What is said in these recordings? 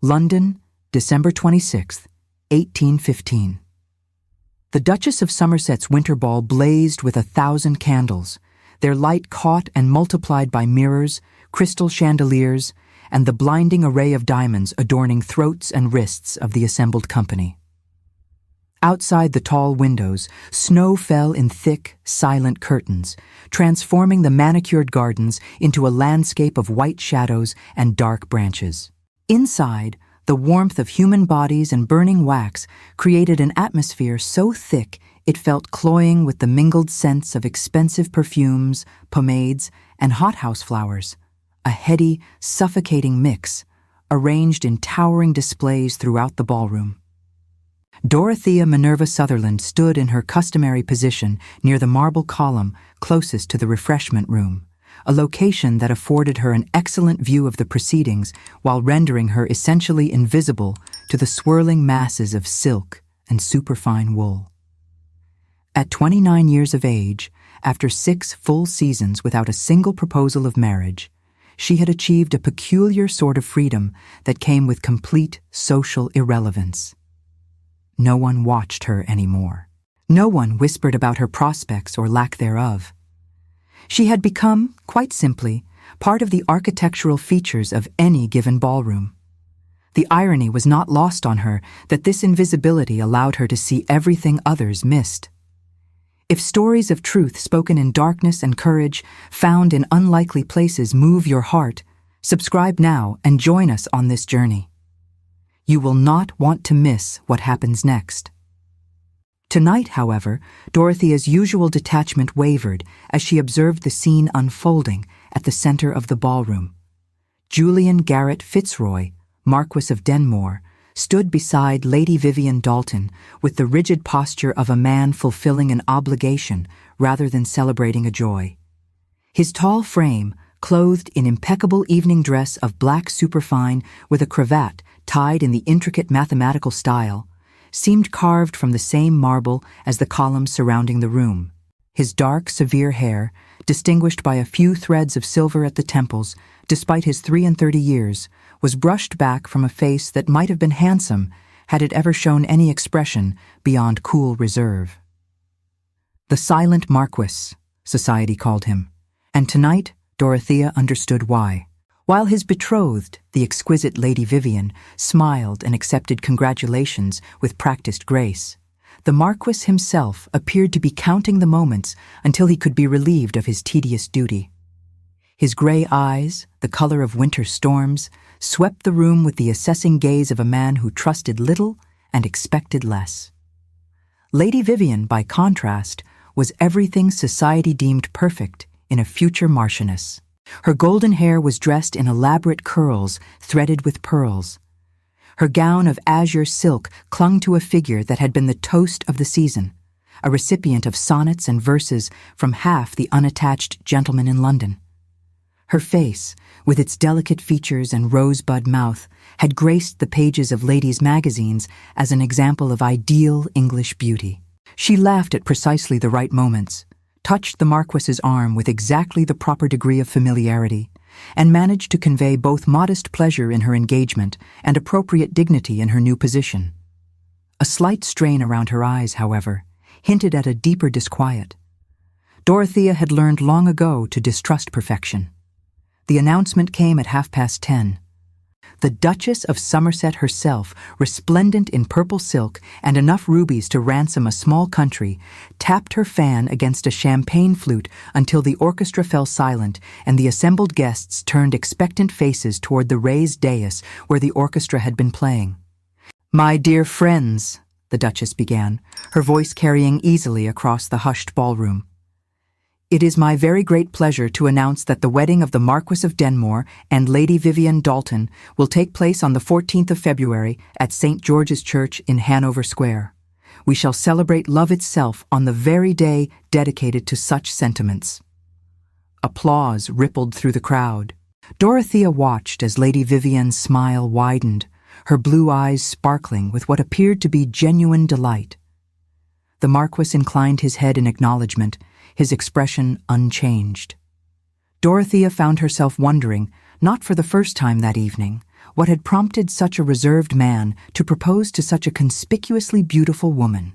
London, December 26, 1815. The Duchess of Somerset's winter ball blazed with 1,000 candles, their light caught and multiplied by mirrors, crystal chandeliers, and the blinding array of diamonds adorning throats and wrists of the assembled company. Outside the tall windows, snow fell in thick, silent curtains, transforming the manicured gardens into a landscape of white shadows and dark branches. Inside, the warmth of human bodies and burning wax created an atmosphere so thick it felt cloying with the mingled scents of expensive perfumes, pomades, and hothouse flowers, a heady, suffocating mix, arranged in towering displays throughout the ballroom. Dorothea Minerva Sutherland stood in her customary position near the marble column closest to the refreshment room, a location that afforded her an excellent view of the proceedings while rendering her essentially invisible to the swirling masses of silk and superfine wool. At 29 years of age, after 6 full seasons without a single proposal of marriage, she had achieved a peculiar sort of freedom that came with complete social irrelevance. No one watched her anymore. No one whispered about her prospects or lack thereof. She had become, quite simply, part of the architectural features of any given ballroom. The irony was not lost on her that this invisibility allowed her to see everything others missed. If stories of truth spoken in darkness and courage, found in unlikely places, move your heart, subscribe now and join us on this journey. You will not want to miss what happens next. Tonight, however, Dorothea's usual detachment wavered as she observed the scene unfolding at the center of the ballroom. Julian Garrett Fitzroy, Marquess of Denmore, stood beside Lady Vivian Dalton with the rigid posture of a man fulfilling an obligation rather than celebrating a joy. His tall frame, clothed in impeccable evening dress of black superfine with a cravat tied in the intricate mathematical style, seemed carved from the same marble as the columns surrounding the room. His dark, severe hair, distinguished by a few threads of silver at the temples, despite his 33 years, was brushed back from a face that might have been handsome had it ever shown any expression beyond cool reserve. The silent Marquess, society called him, and tonight Dorothea understood why. While his betrothed, the exquisite Lady Vivian, smiled and accepted congratulations with practiced grace, the Marquess himself appeared to be counting the moments until he could be relieved of his tedious duty. His gray eyes, the color of winter storms, swept the room with the assessing gaze of a man who trusted little and expected less. Lady Vivian, by contrast, was everything society deemed perfect in a future marchioness. Her golden hair was dressed in elaborate curls threaded with pearls. Her gown of azure silk clung to a figure that had been the toast of the season, a recipient of sonnets and verses from half the unattached gentlemen in London. Her face, with its delicate features and rosebud mouth, had graced the pages of ladies' magazines as an example of ideal English beauty. She laughed at precisely the right moments, touched the Marquess's arm with exactly the proper degree of familiarity, and managed to convey both modest pleasure in her engagement and appropriate dignity in her new position. A slight strain around her eyes, however, hinted at a deeper disquiet. Dorothea had learned long ago to distrust perfection. The announcement came at 10:30. The Duchess of Somerset herself, resplendent in purple silk and enough rubies to ransom a small country, tapped her fan against a champagne flute until the orchestra fell silent and the assembled guests turned expectant faces toward the raised dais where the orchestra had been playing. "My dear friends," the Duchess began, her voice carrying easily across the hushed ballroom, "it is my very great pleasure to announce that the wedding of the Marquess of Denmore and Lady Vivian Dalton will take place on the 14th of February at St. George's Church in Hanover Square. We shall celebrate love itself on the very day dedicated to such sentiments." Applause rippled through the crowd. Dorothea watched as Lady Vivian's smile widened, her blue eyes sparkling with what appeared to be genuine delight. The Marquess inclined his head in acknowledgement, his expression unchanged. Dorothea found herself wondering, not for the first time that evening, What had prompted such a reserved man to propose to such a conspicuously beautiful woman?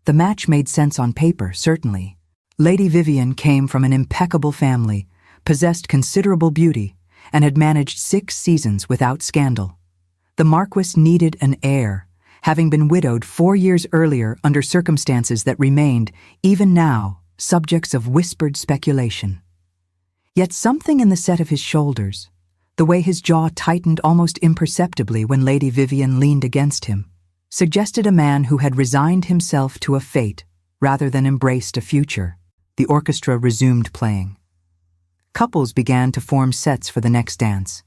The match made sense on paper, certainly. Lady Vivian came from an impeccable family, possessed considerable beauty, and had managed 6 seasons without scandal. The Marquess needed an heir, having been widowed 4 years earlier under circumstances that remained, even now, subjects of whispered speculation. Yet something in the set of his shoulders, the way his jaw tightened almost imperceptibly when Lady Vivian leaned against him, suggested a man who had resigned himself to a fate rather than embraced a future. The orchestra resumed playing. Couples began to form sets for the next dance.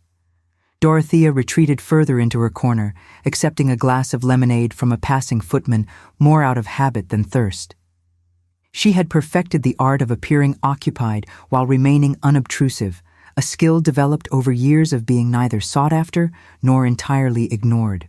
Dorothea retreated further into her corner, accepting a glass of lemonade from a passing footman more out of habit than thirst. She had perfected the art of appearing occupied while remaining unobtrusive, a skill developed over years of being neither sought after nor entirely ignored.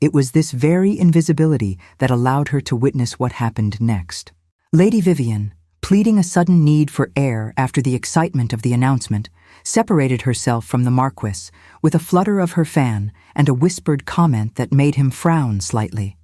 It was this very invisibility that allowed her to witness what happened next. Lady Vivian, pleading a sudden need for air after the excitement of the announcement, separated herself from the Marquess with a flutter of her fan and a whispered comment that made him frown slightly.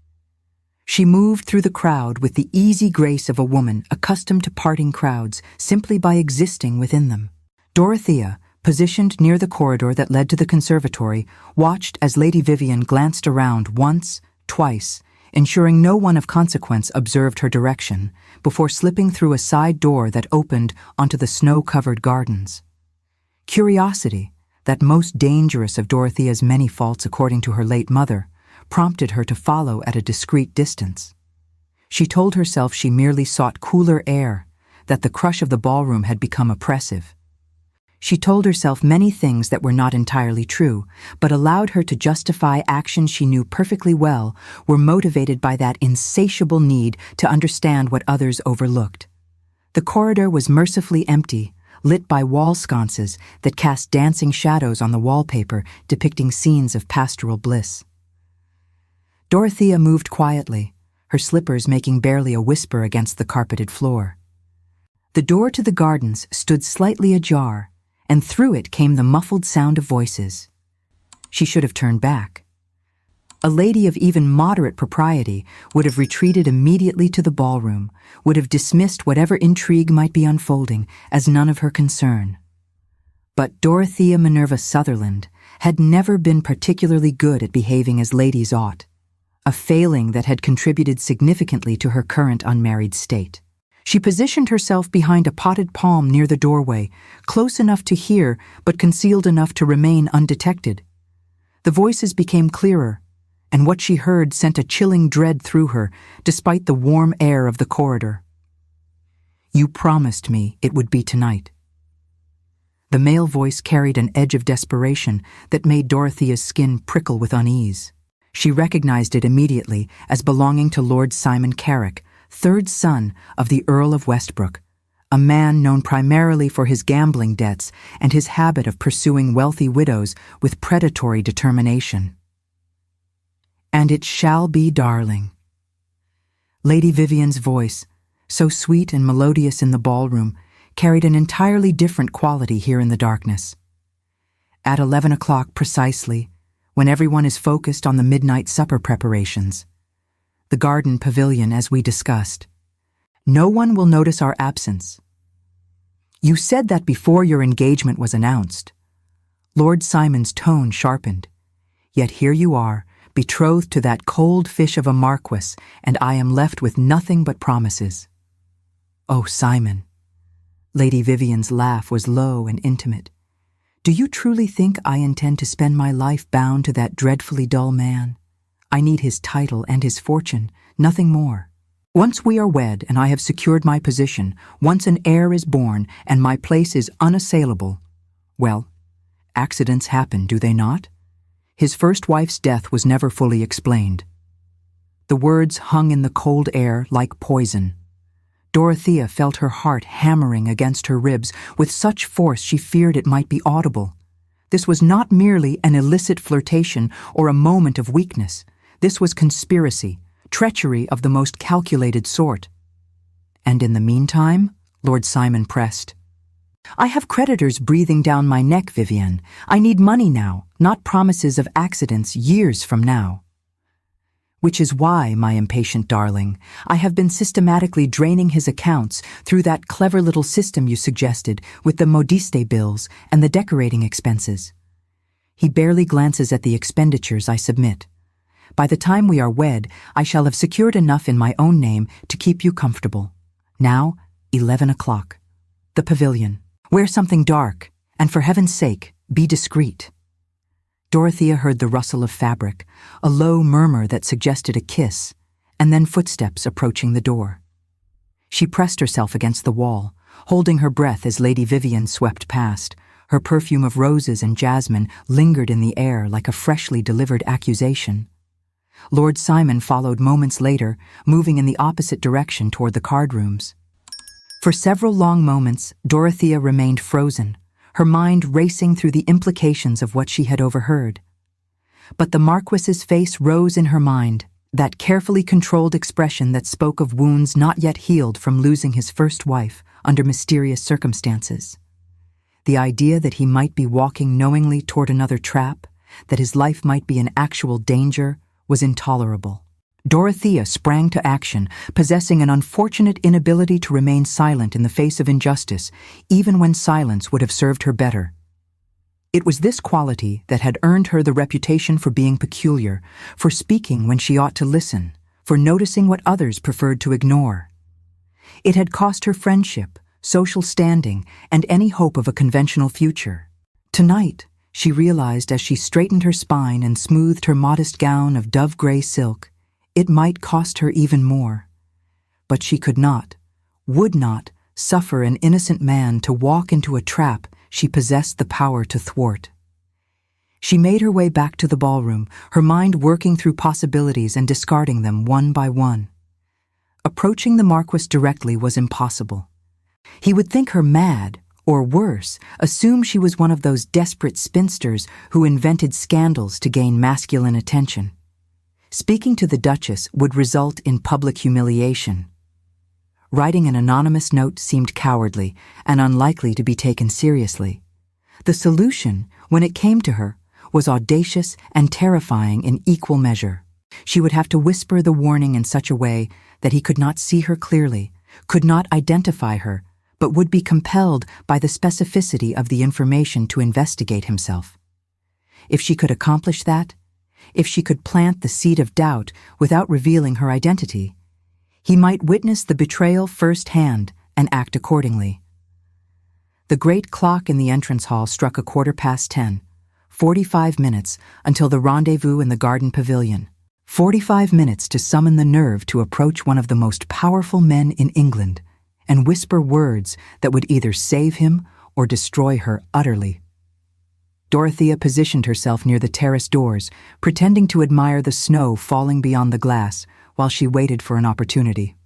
She moved through the crowd with the easy grace of a woman accustomed to parting crowds simply by existing within them. Dorothea, positioned near the corridor that led to the conservatory, watched as Lady Vivian glanced around once, twice, ensuring no one of consequence observed her direction, before slipping through a side door that opened onto the snow-covered gardens. Curiosity, that most dangerous of Dorothea's many faults according to her late mother, prompted her to follow at a discreet distance. She told herself she merely sought cooler air, that the crush of the ballroom had become oppressive. She told herself many things that were not entirely true, but allowed her to justify actions she knew perfectly well were motivated by that insatiable need to understand what others overlooked. The corridor was mercifully empty, lit by wall sconces that cast dancing shadows on the wallpaper depicting scenes of pastoral bliss. Dorothea moved quietly, her slippers making barely a whisper against the carpeted floor. The door to the gardens stood slightly ajar, and through it came the muffled sound of voices. She should have turned back. A lady of even moderate propriety would have retreated immediately to the ballroom, would have dismissed whatever intrigue might be unfolding as none of her concern. But Dorothea Minerva Sutherland had never been particularly good at behaving as ladies ought, a failing that had contributed significantly to her current unmarried state. She positioned herself behind a potted palm near the doorway, close enough to hear but concealed enough to remain undetected. The voices became clearer, and what she heard sent a chilling dread through her, despite the warm air of the corridor. "You promised me it would be tonight." The male voice carried an edge of desperation that made Dorothea's skin prickle with unease. She recognized it immediately as belonging to Lord Simon Carrick, third son of the Earl of Westbrook, a man known primarily for his gambling debts and his habit of pursuing wealthy widows with predatory determination. "And it shall be, darling." Lady Vivian's voice, so sweet and melodious in the ballroom, carried an entirely different quality here in the darkness. At 11 o'clock precisely, when everyone is focused on the midnight supper preparations, the garden pavilion as we discussed, no one will notice our absence. "You said that before your engagement was announced." Lord Simon's tone sharpened. "Yet here you are, betrothed to that cold fish of a Marquess, and I am left with nothing but promises." "Oh, Simon." Lady Vivian's laugh was low and intimate. "Do you truly think I intend to spend my life bound to that dreadfully dull man? I need his title and his fortune, nothing more. Once we are wed and I have secured my position, once an heir is born and my place is unassailable, well, accidents happen, do they not? His first wife's death was never fully explained." The words hung in the cold air like poison. Dorothea felt her heart hammering against her ribs with such force she feared it might be audible. This was not merely an illicit flirtation or a moment of weakness. This was conspiracy, treachery of the most calculated sort. "And in the meantime," Lord Simon pressed, I have creditors breathing down my neck, Vivienne. I need money now, not promises of accidents years from now. Which is why, my impatient darling, I have been systematically draining his accounts through that clever little system you suggested with the modiste bills and the decorating expenses. He barely glances at the expenditures I submit. By the time we are wed, I shall have secured enough in my own name to keep you comfortable. Now, 11 o'clock. The pavilion. Wear something dark, and for heaven's sake, be discreet. Dorothea heard the rustle of fabric, a low murmur that suggested a kiss, and then footsteps approaching the door. She pressed herself against the wall, holding her breath as Lady Vivienne swept past. Her perfume of roses and jasmine lingered in the air like a freshly delivered accusation. Lord Simon followed moments later, moving in the opposite direction toward the card rooms. For several long moments, Dorothea remained frozen, her mind racing through the implications of what she had overheard. But the Marquess's face rose in her mind, that carefully controlled expression that spoke of wounds not yet healed from losing his first wife under mysterious circumstances. The idea that he might be walking knowingly toward another trap, that his life might be in actual danger, was intolerable. Dorothea sprang to action, possessing an unfortunate inability to remain silent in the face of injustice, even when silence would have served her better. It was this quality that had earned her the reputation for being peculiar, for speaking when she ought to listen, for noticing what others preferred to ignore. It had cost her friendship, social standing, and any hope of a conventional future. Tonight, she realized as she straightened her spine and smoothed her modest gown of dove-gray silk, it might cost her even more. But she could not, would not, suffer an innocent man to walk into a trap she possessed the power to thwart. She made her way back to the ballroom, her mind working through possibilities and discarding them one by one. Approaching the Marquess directly was impossible. He would think her mad, or worse, assume she was one of those desperate spinsters who invented scandals to gain masculine attention. Speaking to the Duchess would result in public humiliation. Writing an anonymous note seemed cowardly and unlikely to be taken seriously. The solution, when it came to her, was audacious and terrifying in equal measure. She would have to whisper the warning in such a way that he could not see her clearly, could not identify her, but would be compelled by the specificity of the information to investigate himself. If she could accomplish that, if she could plant the seed of doubt without revealing her identity, he might witness the betrayal firsthand and act accordingly. The great clock in the entrance hall struck 10:15, 45 minutes until the rendezvous in the garden pavilion, 45 minutes to summon the nerve to approach one of the most powerful men in England and whisper words that would either save him or destroy her utterly. Dorothea positioned herself near the terrace doors, pretending to admire the snow falling beyond the glass while she waited for an opportunity.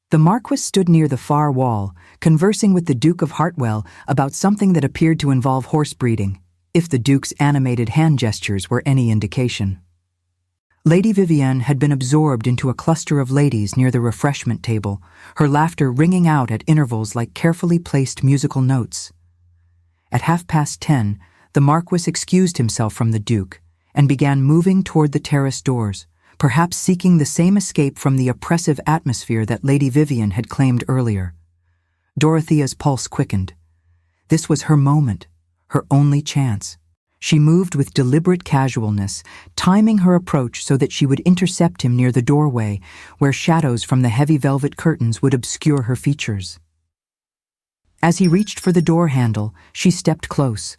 The Marquess stood near the far wall, conversing with the Duke of Hartwell about something that appeared to involve horse breeding, if the Duke's animated hand gestures were any indication. Lady Vivienne had been absorbed into a cluster of ladies near the refreshment table, her laughter ringing out at intervals like carefully placed musical notes. At 10:30, the Marquess excused himself from the Duke and began moving toward the terrace doors, perhaps seeking the same escape from the oppressive atmosphere that Lady Vivienne had claimed earlier. Dorothea's pulse quickened. This was her moment, her only chance. She moved with deliberate casualness, timing her approach so that she would intercept him near the doorway, where shadows from the heavy velvet curtains would obscure her features. As he reached for the door handle, she stepped close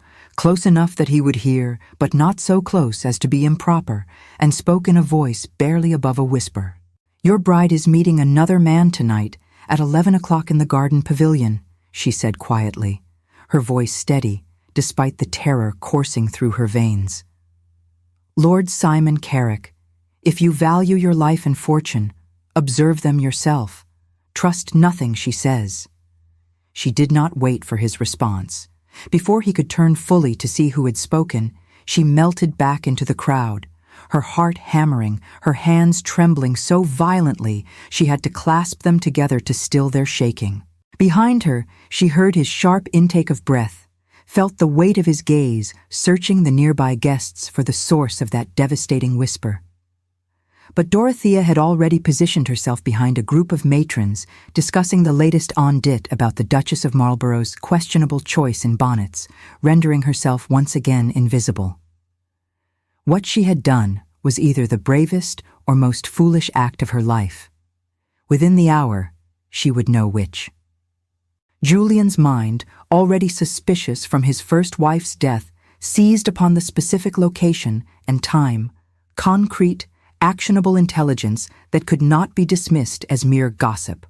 enough that he would hear, but not so close as to be improper, and spoke in a voice barely above a whisper. "Your bride is meeting another man tonight at 11 o'clock in the garden pavilion," she said quietly, her voice steady, despite the terror coursing through her veins. "Lord Simon Carrick, if you value your life and fortune, observe them yourself. Trust nothing she says." She did not wait for his response. Before he could turn fully to see who had spoken, she melted back into the crowd, her heart hammering, her hands trembling so violently she had to clasp them together to still their shaking. Behind her, she heard his sharp intake of breath, felt the weight of his gaze searching the nearby guests for the source of that devastating whisper. But Dorothea had already positioned herself behind a group of matrons discussing the latest on dit about the Duchess of Marlborough's questionable choice in bonnets, rendering herself once again invisible. What she had done was either the bravest or most foolish act of her life. Within the hour, she would know which. Julian's mind, already suspicious from his first wife's death, seized upon the specific location and time, concrete, actionable intelligence that could not be dismissed as mere gossip.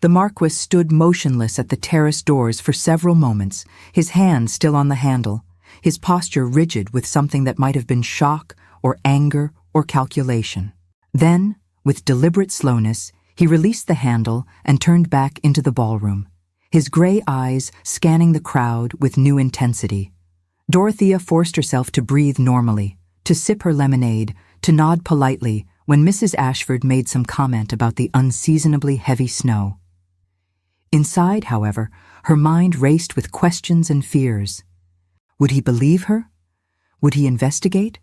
The Marquess stood motionless at the terrace doors for several moments, his hand still on the handle, his posture rigid with something that might have been shock or anger or calculation. Then, with deliberate slowness, he released the handle and turned back into the ballroom, his gray eyes scanning the crowd with new intensity. Dorothea forced herself to breathe normally, to sip her lemonade, to nod politely when Mrs. Ashford made some comment about the unseasonably heavy snow. Inside, however, her mind raced with questions and fears. Would he believe her? Would he investigate?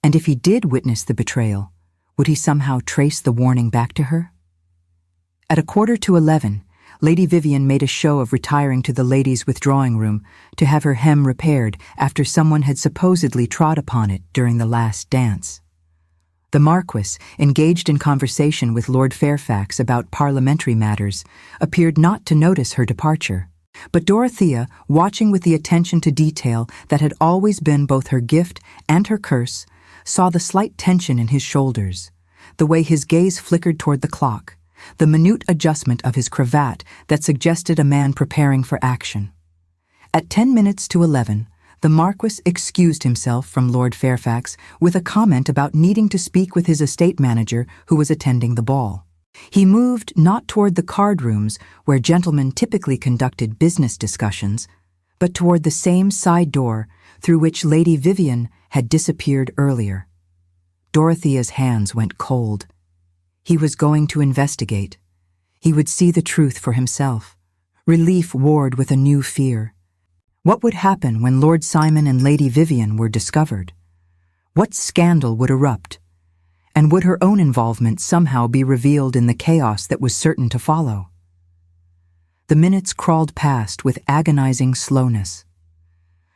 And if he did witness the betrayal, would he somehow trace the warning back to her? At 11:15, Lady Vivian made a show of retiring to the ladies' withdrawing room to have her hem repaired after someone had supposedly trod upon it during the last dance. The Marquess, engaged in conversation with Lord Fairfax about parliamentary matters, appeared not to notice her departure. But Dorothea, watching with the attention to detail that had always been both her gift and her curse, saw the slight tension in his shoulders, the way his gaze flickered toward the clock, the minute adjustment of his cravat that suggested a man preparing for action. At 11:10, the Marquess excused himself from Lord Fairfax with a comment about needing to speak with his estate manager who was attending the ball. He moved not toward the card rooms where gentlemen typically conducted business discussions, but toward the same side door through which Lady Vivian had disappeared earlier. Dorothea's hands went cold. He was going to investigate. He would see the truth for himself. Relief warred with a new fear. What would happen when Lord Simon and Lady Vivian were discovered? What scandal would erupt? And would her own involvement somehow be revealed in the chaos that was certain to follow? The minutes crawled past with agonizing slowness.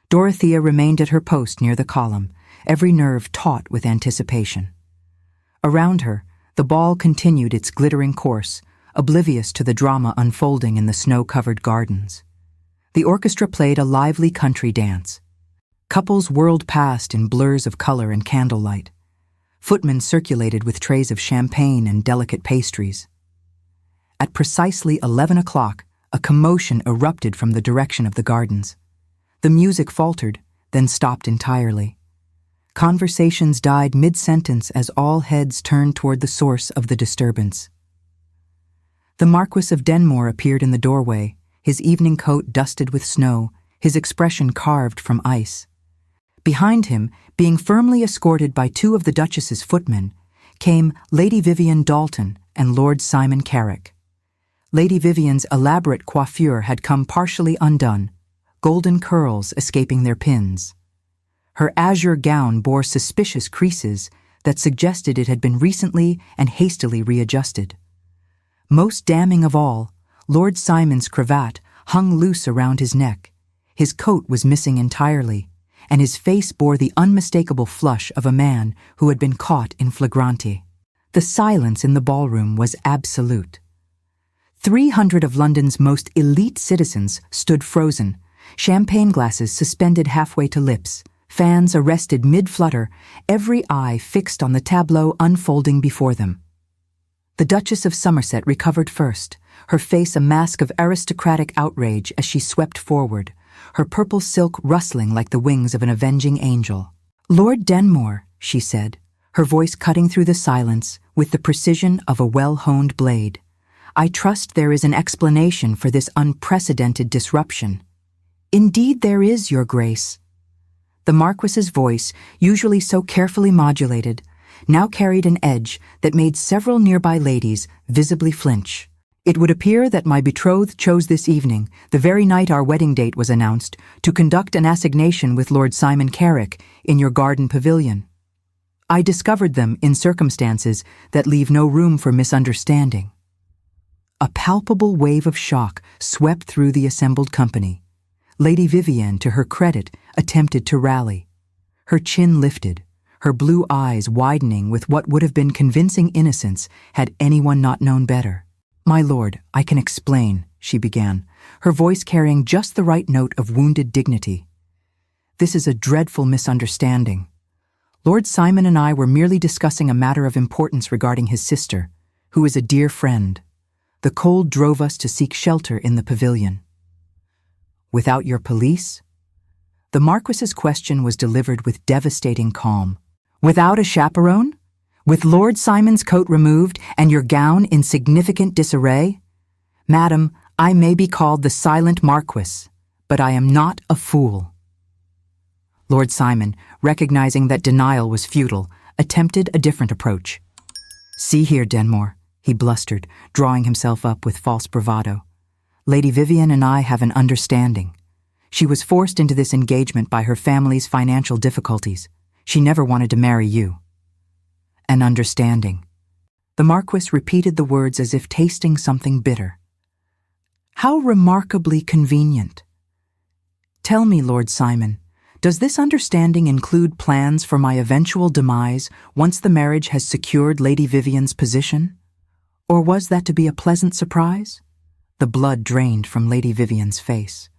Dorothea remained at her post near the column, every nerve taut with anticipation. Around her, the ball continued its glittering course, oblivious to the drama unfolding in the snow-covered gardens. The orchestra played a lively country dance. Couples whirled past in blurs of color and candlelight. Footmen circulated with trays of champagne and delicate pastries. At precisely 11 o'clock, a commotion erupted from the direction of the gardens. The music faltered, then stopped entirely. Conversations died mid-sentence as all heads turned toward the source of the disturbance. The Marquess of Denmore appeared in the doorway, his evening coat dusted with snow, his expression carved from ice. Behind him, being firmly escorted by two of the Duchess's footmen, came Lady Vivian Dalton and Lord Simon Carrick. Lady Vivian's elaborate coiffure had come partially undone, golden curls escaping their pins. Her azure gown bore suspicious creases that suggested it had been recently and hastily readjusted. Most damning of all, Lord Simon's cravat hung loose around his neck. His coat was missing entirely, and his face bore the unmistakable flush of a man who had been caught in flagrante. The silence in the ballroom was absolute. 300 of London's most elite citizens stood frozen, champagne glasses suspended halfway to lips, fans arrested mid-flutter, every eye fixed on the tableau unfolding before them. The Duchess of Somerset recovered first, her face a mask of aristocratic outrage as she swept forward, her purple silk rustling like the wings of an avenging angel. "Lord Denmore," she said, her voice cutting through the silence with the precision of a well-honed blade. "I trust there is an explanation for this unprecedented disruption." "Indeed there is, Your Grace." The Marquess's voice, usually so carefully modulated, now carried an edge that made several nearby ladies visibly flinch. It would appear that my betrothed chose this evening, the very night our wedding date was announced, to conduct an assignation with Lord Simon Carrick in your garden pavilion. I discovered them in circumstances that leave no room for misunderstanding. A palpable wave of shock swept through the assembled company. Lady Vivienne, to her credit, attempted to rally. Her chin lifted, her blue eyes widening with what would have been convincing innocence had anyone not known better. "My lord, I can explain," she began, her voice carrying just the right note of wounded dignity. "This is a dreadful misunderstanding. Lord Simon and I were merely discussing a matter of importance regarding his sister, who is a dear friend. The cold drove us to seek shelter in the pavilion." "Without your police?" The Marquess's question was delivered with devastating calm. "Without a chaperone? With Lord Simon's coat removed and your gown in significant disarray? Madam, I may be called the silent Marquess, but I am not a fool." Lord Simon, recognizing that denial was futile, attempted a different approach. "See here, Denmore," he blustered, drawing himself up with false bravado. "Lady Vivienne and I have an understanding. She was forced into this engagement by her family's financial difficulties. She never wanted to marry you." "An understanding." The Marquess repeated the words as if tasting something bitter. "How remarkably convenient. Tell me, Lord Simon, does this understanding include plans for my eventual demise once the marriage has secured Lady Vivienne's position? Or was that to be a pleasant surprise?" The blood drained from Lady Vivienne's face.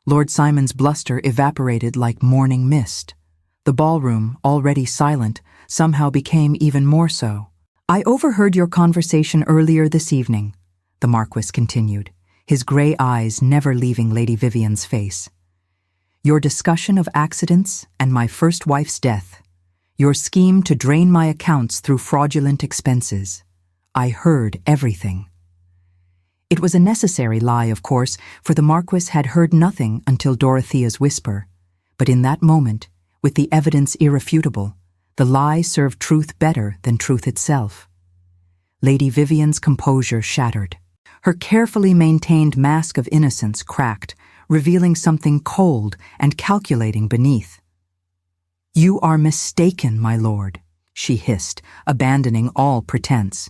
Lord Simon's bluster evaporated like morning mist. The ballroom, already silent, somehow became even more so. "I overheard your conversation earlier this evening," the Marquess continued, his grey eyes never leaving Lady Vivienne's face. "Your discussion of accidents and my first wife's death. Your scheme to drain my accounts through fraudulent expenses. I heard everything." It was a necessary lie, of course, for the Marquess had heard nothing until Dorothea's whisper. But in that moment, with the evidence irrefutable, the lie served truth better than truth itself. Lady Vivienne's composure shattered. Her carefully maintained mask of innocence cracked, revealing something cold and calculating beneath. "You are mistaken, my lord," she hissed, abandoning all pretense.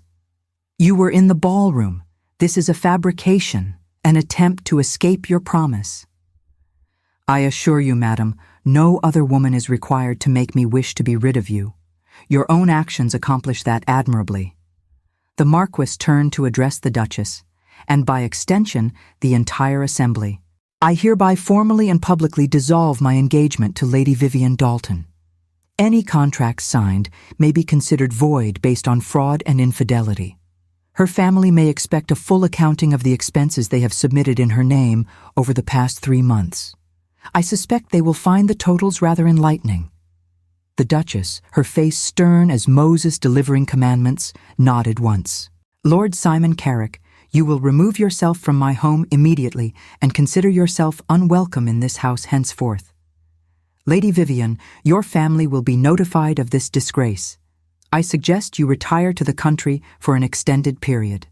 "You were in the ballroom. This is a fabrication, an attempt to escape your promise." "I assure you, madam, no other woman is required to make me wish to be rid of you. Your own actions accomplish that admirably." The Marquess turned to address the Duchess, and by extension, the entire assembly. "I hereby formally and publicly dissolve my engagement to Lady Vivienne Dalton. Any contract signed may be considered void based on fraud and infidelity. Her family may expect a full accounting of the expenses they have submitted in her name over the past 3 months. I suspect they will find the totals rather enlightening." The Duchess, her face stern as Moses delivering commandments, nodded once. "Lord Simon Carrick, you will remove yourself from my home immediately and consider yourself unwelcome in this house henceforth. Lady Vivienne, your family will be notified of this disgrace. I suggest you retire to the country for an extended period.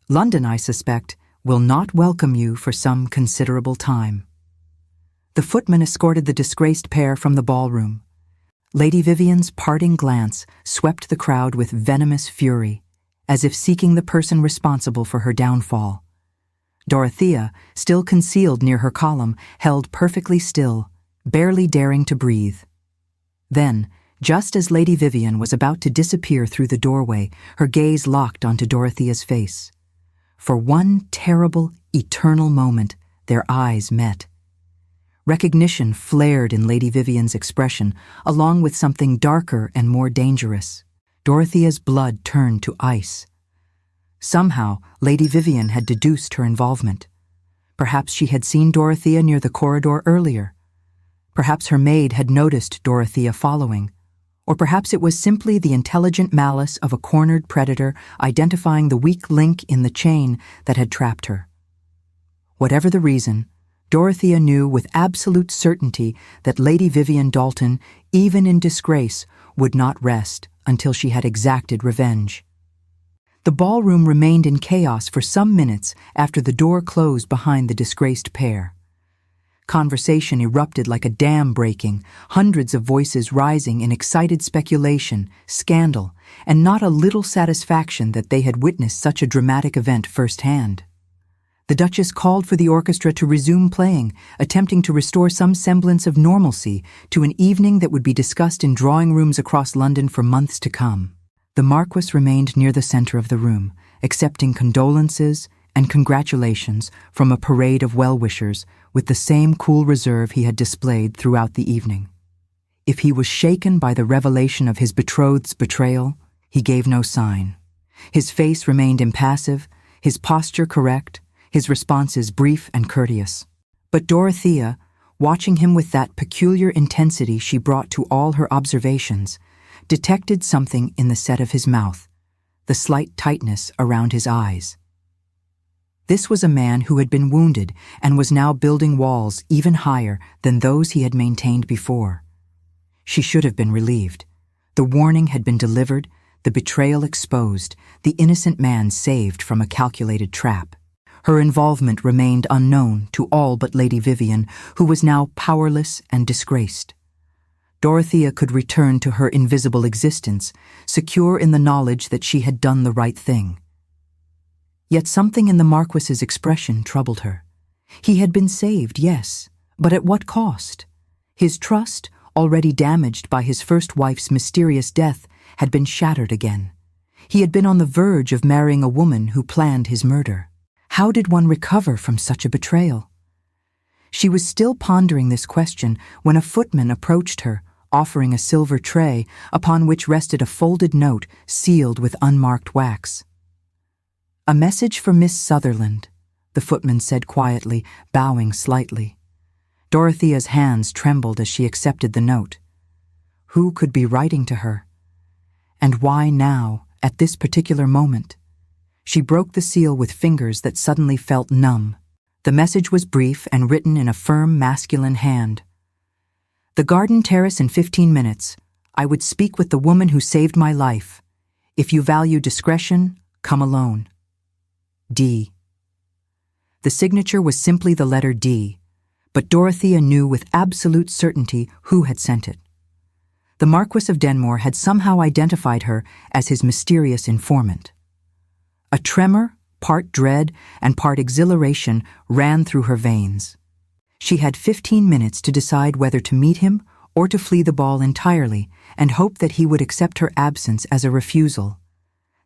London, I suspect, will not welcome you for some considerable time." The footman escorted the disgraced pair from the ballroom. Lady Vivienne's parting glance swept the crowd with venomous fury, as if seeking the person responsible for her downfall. Dorothea, still concealed near her column, held perfectly still, barely daring to breathe. Then, just as Lady Vivienne was about to disappear through the doorway, her gaze locked onto Dorothea's face. For one terrible, eternal moment, their eyes met. Recognition flared in Lady Vivienne's expression, along with something darker and more dangerous. Dorothea's blood turned to ice. Somehow, Lady Vivienne had deduced her involvement. Perhaps she had seen Dorothea near the corridor earlier. Perhaps her maid had noticed Dorothea following. Or perhaps it was simply the intelligent malice of a cornered predator identifying the weak link in the chain that had trapped her. Whatever the reason, Dorothea knew with absolute certainty that Lady Vivienne Dalton, even in disgrace, would not rest until she had exacted revenge. The ballroom remained in chaos for some minutes after the door closed behind the disgraced pair. Conversation erupted like a dam breaking, hundreds of voices rising in excited speculation, scandal, and not a little satisfaction that they had witnessed such a dramatic event firsthand. The Duchess called for the orchestra to resume playing, attempting to restore some semblance of normalcy to an evening that would be discussed in drawing rooms across London for months to come. The Marquess remained near the center of the room, accepting condolences and congratulations from a parade of well-wishers with the same cool reserve he had displayed throughout the evening. If he was shaken by the revelation of his betrothed's betrayal, he gave no sign. His face remained impassive, his posture correct, his responses brief and courteous. But Dorothea, watching him with that peculiar intensity she brought to all her observations, detected something in the set of his mouth, the slight tightness around his eyes. This was a man who had been wounded and was now building walls even higher than those he had maintained before. She should have been relieved. The warning had been delivered, the betrayal exposed, the innocent man saved from a calculated trap. Her involvement remained unknown to all but Lady Vivian, who was now powerless and disgraced. Dorothea could return to her invisible existence, secure in the knowledge that she had done the right thing. Yet something in the Marquess's expression troubled her. He had been saved, yes, but at what cost? His trust, already damaged by his first wife's mysterious death, had been shattered again. He had been on the verge of marrying a woman who planned his murder. How did one recover from such a betrayal? She was still pondering this question when a footman approached her, offering a silver tray upon which rested a folded note sealed with unmarked wax. "A message for Miss Sutherland," the footman said quietly, bowing slightly. Dorothea's hands trembled as she accepted the note. Who could be writing to her? And why now, at this particular moment? She broke the seal with fingers that suddenly felt numb. The message was brief and written in a firm, masculine hand. "The garden terrace in 15 minutes. I would speak with the woman who saved my life. If you value discretion, come alone. D." The signature was simply the letter D, but Dorothea knew with absolute certainty who had sent it. The Marquess of Denmore had somehow identified her as his mysterious informant. A tremor, part dread and part exhilaration, ran through her veins. She had 15 minutes to decide whether to meet him or to flee the ball entirely and hope that he would accept her absence as a refusal.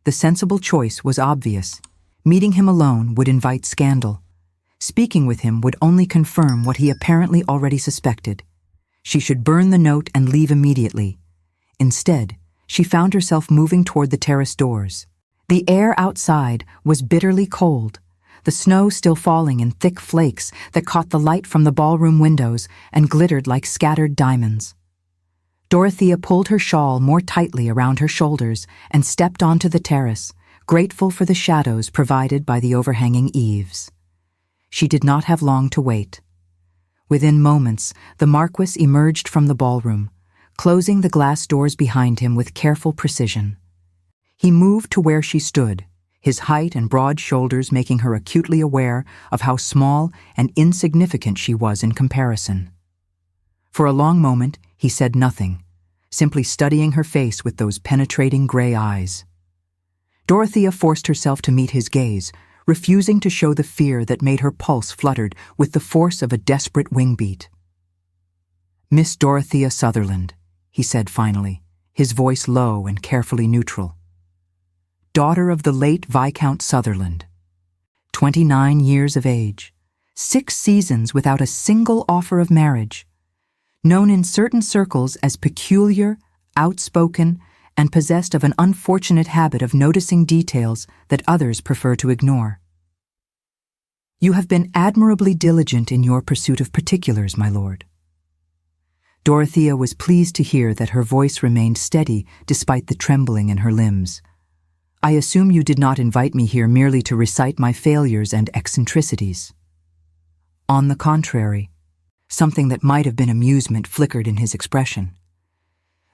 The sensible choice was obvious. Meeting him alone would invite scandal. Speaking with him would only confirm what he apparently already suspected. She should burn the note and leave immediately. Instead, she found herself moving toward the terrace doors. The air outside was bitterly cold, the snow still falling in thick flakes that caught the light from the ballroom windows and glittered like scattered diamonds. Dorothea pulled her shawl more tightly around her shoulders and stepped onto the terrace, grateful for the shadows provided by the overhanging eaves. She did not have long to wait. Within moments, the Marquess emerged from the ballroom, closing the glass doors behind him with careful precision. He moved to where she stood, his height and broad shoulders making her acutely aware of how small and insignificant she was in comparison. For a long moment, he said nothing, simply studying her face with those penetrating gray eyes. Dorothea forced herself to meet his gaze, refusing to show the fear that made her pulse fluttered with the force of a desperate wing-beat. "Miss Dorothea Sutherland," he said finally, his voice low and carefully neutral. "Daughter of the late Viscount Sutherland. 29 years of age, 6 seasons without a single offer of marriage, known in certain circles as peculiar, outspoken, and possessed of an unfortunate habit of noticing details that others prefer to ignore. You have been admirably diligent in your pursuit of particulars, my lord." Dorothea was pleased to hear that her voice remained steady despite the trembling in her limbs. "I assume you did not invite me here merely to recite my failures and eccentricities." On the contrary, something that might have been amusement flickered in his expression.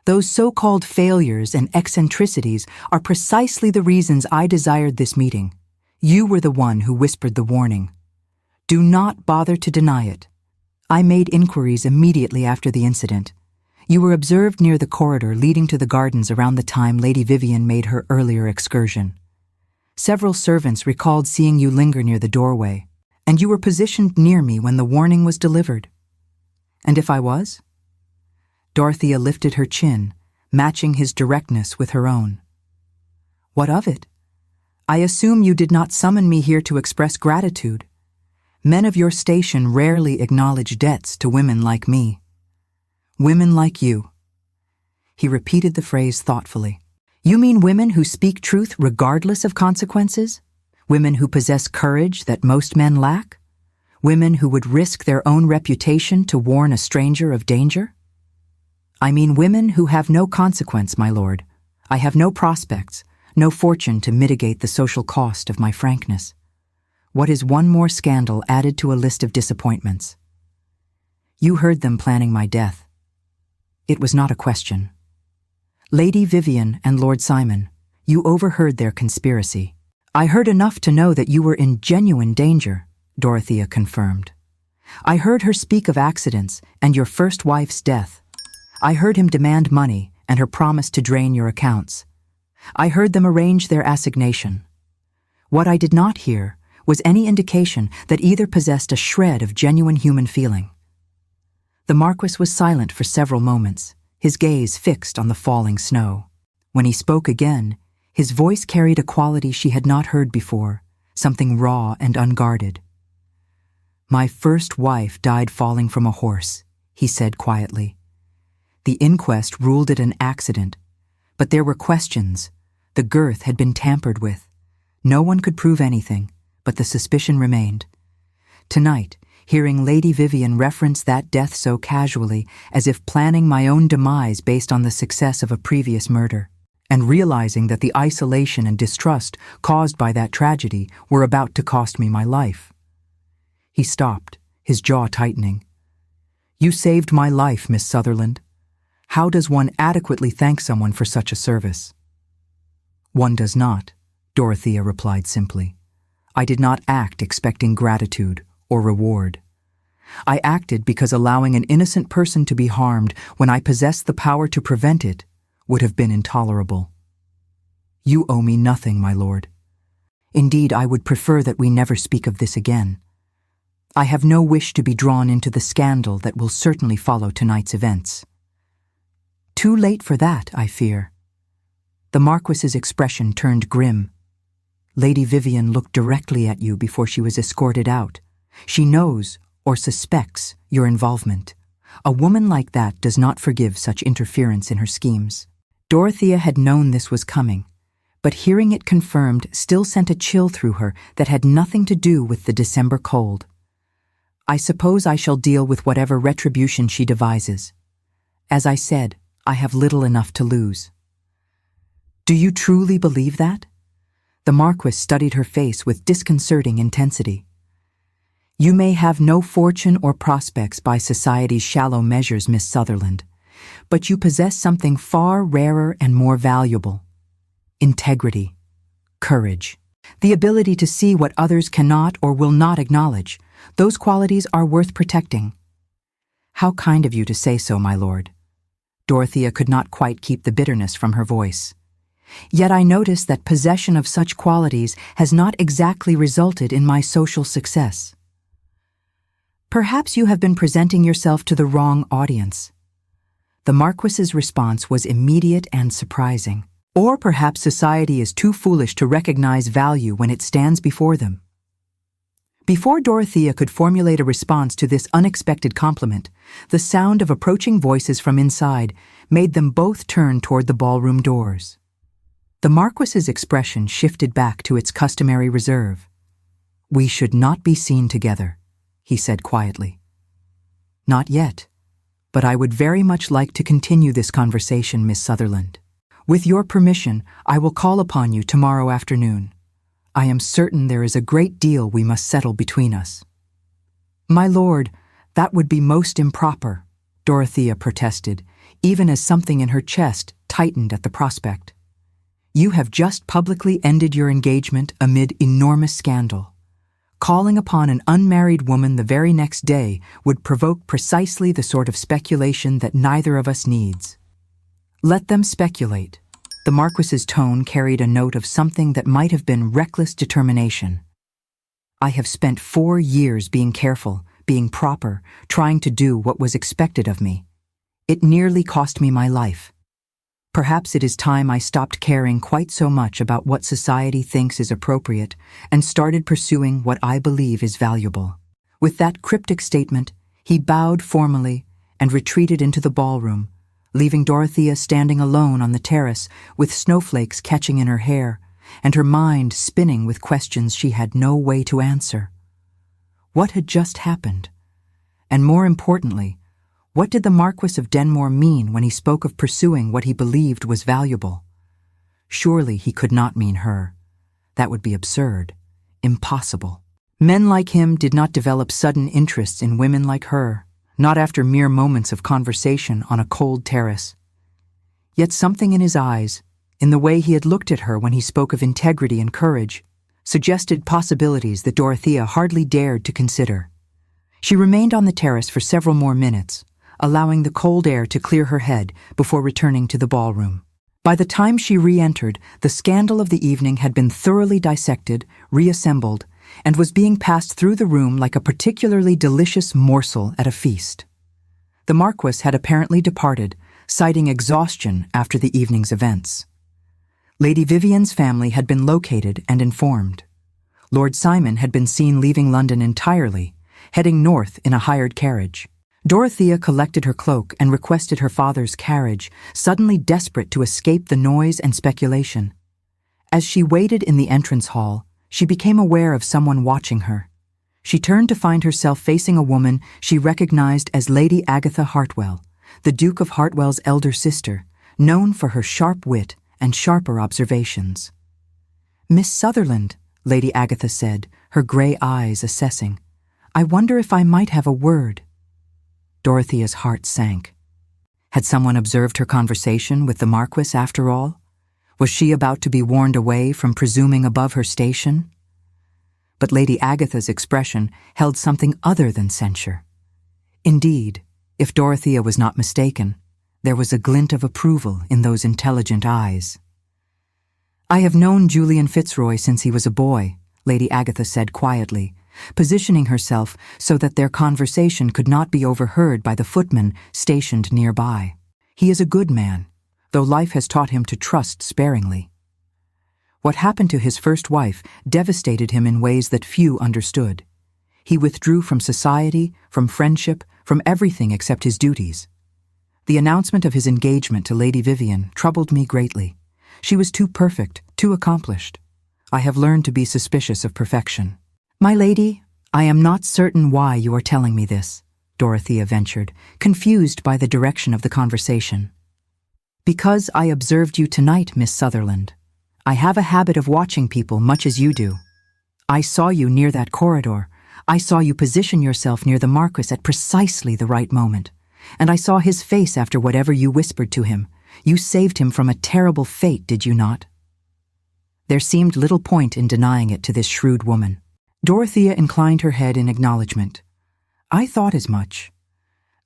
Those so-called failures and eccentricities are precisely the reasons I desired this meeting. You were the one who whispered the warning. Do not bother to deny it. I made inquiries immediately after the incident. You were observed near the corridor leading to the gardens around the time Lady Vivian made her earlier excursion. Several servants recalled seeing you linger near the doorway, and you were positioned near me when the warning was delivered. And if I was? Dorothea lifted her chin, matching his directness with her own. What of it? I assume you did not summon me here to express gratitude. Men of your station rarely acknowledge debts to women like me. Women like you. He repeated the phrase thoughtfully. You mean women who speak truth regardless of consequences? Women who possess courage that most men lack? Women who would risk their own reputation to warn a stranger of danger? I mean women who have no consequence, my lord. I have no prospects, no fortune to mitigate the social cost of my frankness. What is one more scandal added to a list of disappointments? You heard them planning my death. It was not a question. Lady Vivian and Lord Simon, you overheard their conspiracy. I heard enough to know that you were in genuine danger, Dorothea confirmed. I heard her speak of accidents and your first wife's death. I heard him demand money and her promise to drain your accounts. I heard them arrange their assignation. What I did not hear was any indication that either possessed a shred of genuine human feeling. The Marquess was silent for several moments, his gaze fixed on the falling snow. When he spoke again, his voice carried a quality she had not heard before, something raw and unguarded. My first wife died falling from a horse, he said quietly. The inquest ruled it an accident, but there were questions. The girth had been tampered with. No one could prove anything, but the suspicion remained. Tonight, hearing Lady Vivian reference that death so casually, as if planning my own demise based on the success of a previous murder, and realizing that the isolation and distrust caused by that tragedy were about to cost me my life. He stopped, his jaw tightening. You saved my life, Miss Sutherland. How does one adequately thank someone for such a service? One does not, Dorothea replied simply. I did not act expecting gratitude or reward. I acted because allowing an innocent person to be harmed when I possessed the power to prevent it would have been intolerable. You owe me nothing, my lord. Indeed, I would prefer that we never speak of this again. I have no wish to be drawn into the scandal that will certainly follow tonight's events. Too late for that, I fear. The Marquess's expression turned grim. Lady Vivian looked directly at you before she was escorted out. She knows, or suspects, your involvement. A woman like that does not forgive such interference in her schemes. Dorothea had known this was coming, but hearing it confirmed still sent a chill through her that had nothing to do with the December cold. I suppose I shall deal with whatever retribution she devises. As I said, I have little enough to lose. Do you truly believe that? The Marquess studied her face with disconcerting intensity. You may have no fortune or prospects by society's shallow measures, Miss Sutherland, but you possess something far rarer and more valuable. Integrity, courage, the ability to see what others cannot or will not acknowledge. Those qualities are worth protecting. How kind of you to say so, my lord. Dorothea could not quite keep the bitterness from her voice. Yet I notice that possession of such qualities has not exactly resulted in my social success. Perhaps you have been presenting yourself to the wrong audience. The Marquess's response was immediate and surprising. Or perhaps society is too foolish to recognize value when it stands before them. Before Dorothea could formulate a response to this unexpected compliment, the sound of approaching voices from inside made them both turn toward the ballroom doors. The Marquess's expression shifted back to its customary reserve. We should not be seen together, he said quietly. Not yet, but I would very much like to continue this conversation, Miss Sutherland. With your permission, I will call upon you tomorrow afternoon. I am certain there is a great deal we must settle between us. My lord, that would be most improper, Dorothea protested, even as something in her chest tightened at the prospect. You have just publicly ended your engagement amid enormous scandal. Calling upon an unmarried woman the very next day would provoke precisely the sort of speculation that neither of us needs. Let them speculate. The Marquess's tone carried a note of something that might have been reckless determination. I have spent 4 years being careful, being proper, trying to do what was expected of me. It nearly cost me my life. Perhaps it is time I stopped caring quite so much about what society thinks is appropriate and started pursuing what I believe is valuable. With that cryptic statement, he bowed formally and retreated into the ballroom, leaving Dorothea standing alone on the terrace with snowflakes catching in her hair and her mind spinning with questions she had no way to answer. What had just happened? And more importantly, what did the Marquess of Denmore mean when he spoke of pursuing what he believed was valuable? Surely he could not mean her. That would be absurd, impossible. Men like him did not develop sudden interests in women like her, not after mere moments of conversation on a cold terrace. Yet something in his eyes, in the way he had looked at her when he spoke of integrity and courage, suggested possibilities that Dorothea hardly dared to consider. She remained on the terrace for several more minutes, allowing the cold air to clear her head before returning to the ballroom. By the time she re-entered, the scandal of the evening had been thoroughly dissected, reassembled, and was being passed through the room like a particularly delicious morsel at a feast. The Marquess had apparently departed, citing exhaustion after the evening's events. Lady Vivian's family had been located and informed. Lord Simon had been seen leaving London entirely, heading north in a hired carriage. Dorothea collected her cloak and requested her father's carriage, suddenly desperate to escape the noise and speculation. As she waited in the entrance hall, she became aware of someone watching her. She turned to find herself facing a woman she recognized as Lady Agatha Hartwell, the Duke of Hartwell's elder sister, known for her sharp wit and sharper observations. "Miss Sutherland," Lady Agatha said, her grey eyes assessing. "I wonder if I might have a word." Dorothea's heart sank. Had someone observed her conversation with the Marquess after all? Was she about to be warned away from presuming above her station? But Lady Agatha's expression held something other than censure. Indeed, if Dorothea was not mistaken, there was a glint of approval in those intelligent eyes. "I have known Julian Fitzroy since he was a boy," Lady Agatha said quietly, positioning herself so that their conversation could not be overheard by the footman stationed nearby. "He is a good man, though life has taught him to trust sparingly. What happened to his first wife devastated him in ways that few understood. He withdrew from society, from friendship, from everything except his duties. The announcement of his engagement to Lady Vivian troubled me greatly. She was too perfect, too accomplished. I have learned to be suspicious of perfection." "My lady, I am not certain why you are telling me this," Dorothea ventured, confused by the direction of the conversation. "Because I observed you tonight, Miss Sutherland. I have a habit of watching people much as you do. I saw you near that corridor. I saw you position yourself near the Marquess at precisely the right moment. And I saw his face after whatever you whispered to him. You saved him from a terrible fate, did you not?" There seemed little point in denying it to this shrewd woman. Dorothea inclined her head in acknowledgement. "I thought as much."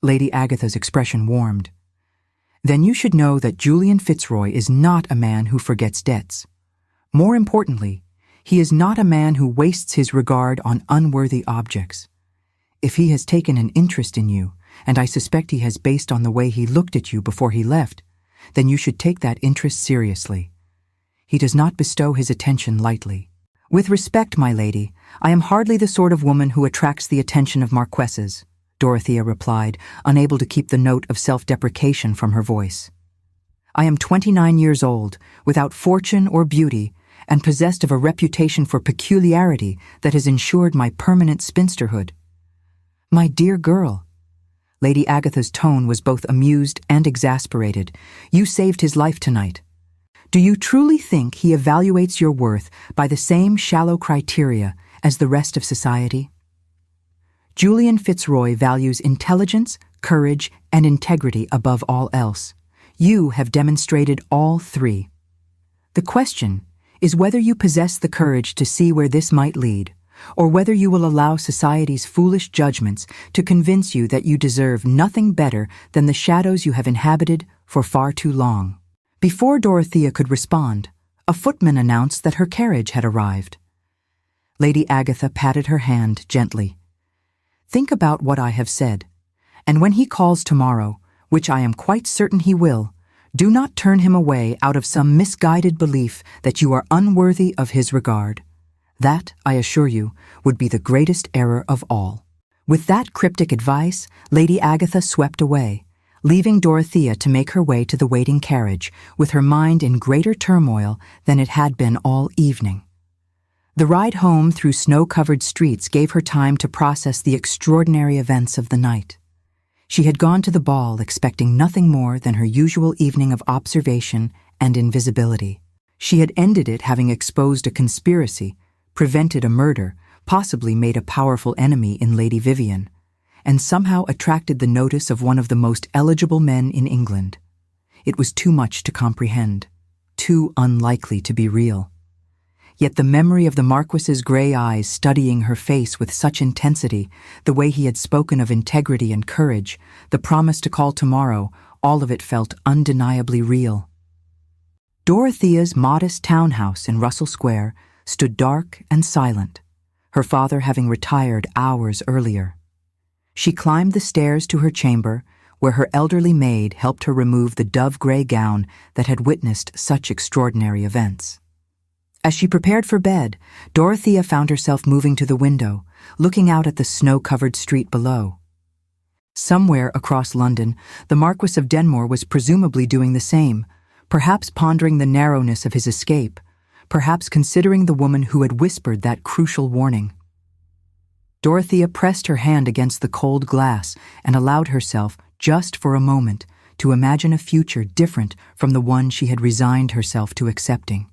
Lady Agatha's expression warmed. "Then you should know that Julian Fitzroy is not a man who forgets debts. More importantly, he is not a man who wastes his regard on unworthy objects. If he has taken an interest in you, and I suspect he has based on the way he looked at you before he left, then you should take that interest seriously. He does not bestow his attention lightly. With respect, my lady, I am hardly the sort of woman who attracts the attention of Marquesses," Dorothea replied, unable to keep the note of self-deprecation from her voice. "I am 29 years old, without fortune or beauty, and possessed of a reputation for peculiarity that has ensured my permanent spinsterhood." "My dear girl," Lady Agatha's tone was both amused and exasperated, "you saved his life tonight. Do you truly think he evaluates your worth by the same shallow criteria as the rest of society? Julian Fitzroy values intelligence, courage, and integrity above all else. You have demonstrated all three. The question is whether you possess the courage to see where this might lead, or whether you will allow society's foolish judgments to convince you that you deserve nothing better than the shadows you have inhabited for far too long. Before Dorothea could respond, a footman announced that her carriage had arrived. Lady Agatha patted her hand gently. Think about what I have said, and when he calls tomorrow, which I am quite certain he will, do not turn him away out of some misguided belief that you are unworthy of his regard. That, I assure you, would be the greatest error of all. With that cryptic advice, Lady Agatha swept away, leaving Dorothea to make her way to the waiting carriage, with her mind in greater turmoil than it had been all evening. The ride home through snow-covered streets gave her time to process the extraordinary events of the night. She had gone to the ball expecting nothing more than her usual evening of observation and invisibility. She had ended it having exposed a conspiracy, prevented a murder, possibly made a powerful enemy in Lady Vivian, and somehow attracted the notice of one of the most eligible men in England. It was too much to comprehend, too unlikely to be real. Yet the memory of the Marquess's grey eyes studying her face with such intensity, the way he had spoken of integrity and courage, the promise to call tomorrow, all of it felt undeniably real. Dorothea's modest townhouse in Russell Square stood dark and silent, her father having retired hours earlier. She climbed the stairs to her chamber, where her elderly maid helped her remove the dove-grey gown that had witnessed such extraordinary events. As she prepared for bed, Dorothea found herself moving to the window, looking out at the snow-covered street below. Somewhere across London, the Marquess of Denmore was presumably doing the same, perhaps pondering the narrowness of his escape, perhaps considering the woman who had whispered that crucial warning. Dorothea pressed her hand against the cold glass and allowed herself, just for a moment, to imagine a future different from the one she had resigned herself to accepting.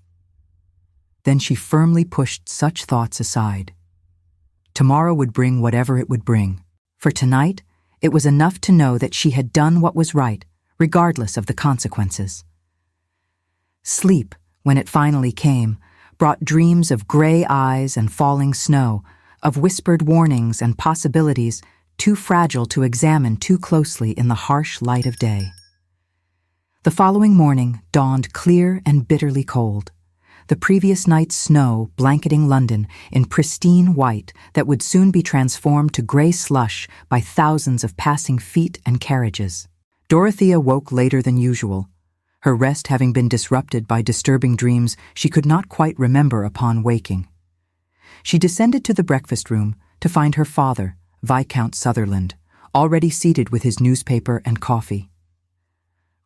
Then she firmly pushed such thoughts aside. Tomorrow would bring whatever it would bring. For tonight, it was enough to know that she had done what was right, regardless of the consequences. Sleep, when it finally came, brought dreams of grey eyes and falling snow, of whispered warnings and possibilities too fragile to examine too closely in the harsh light of day. The following morning dawned clear and bitterly cold. The previous night's snow blanketing London in pristine white that would soon be transformed to grey slush by thousands of passing feet and carriages. Dorothea woke later than usual, her rest having been disrupted by disturbing dreams she could not quite remember upon waking. She descended to the breakfast room to find her father, Viscount Sutherland, already seated with his newspaper and coffee.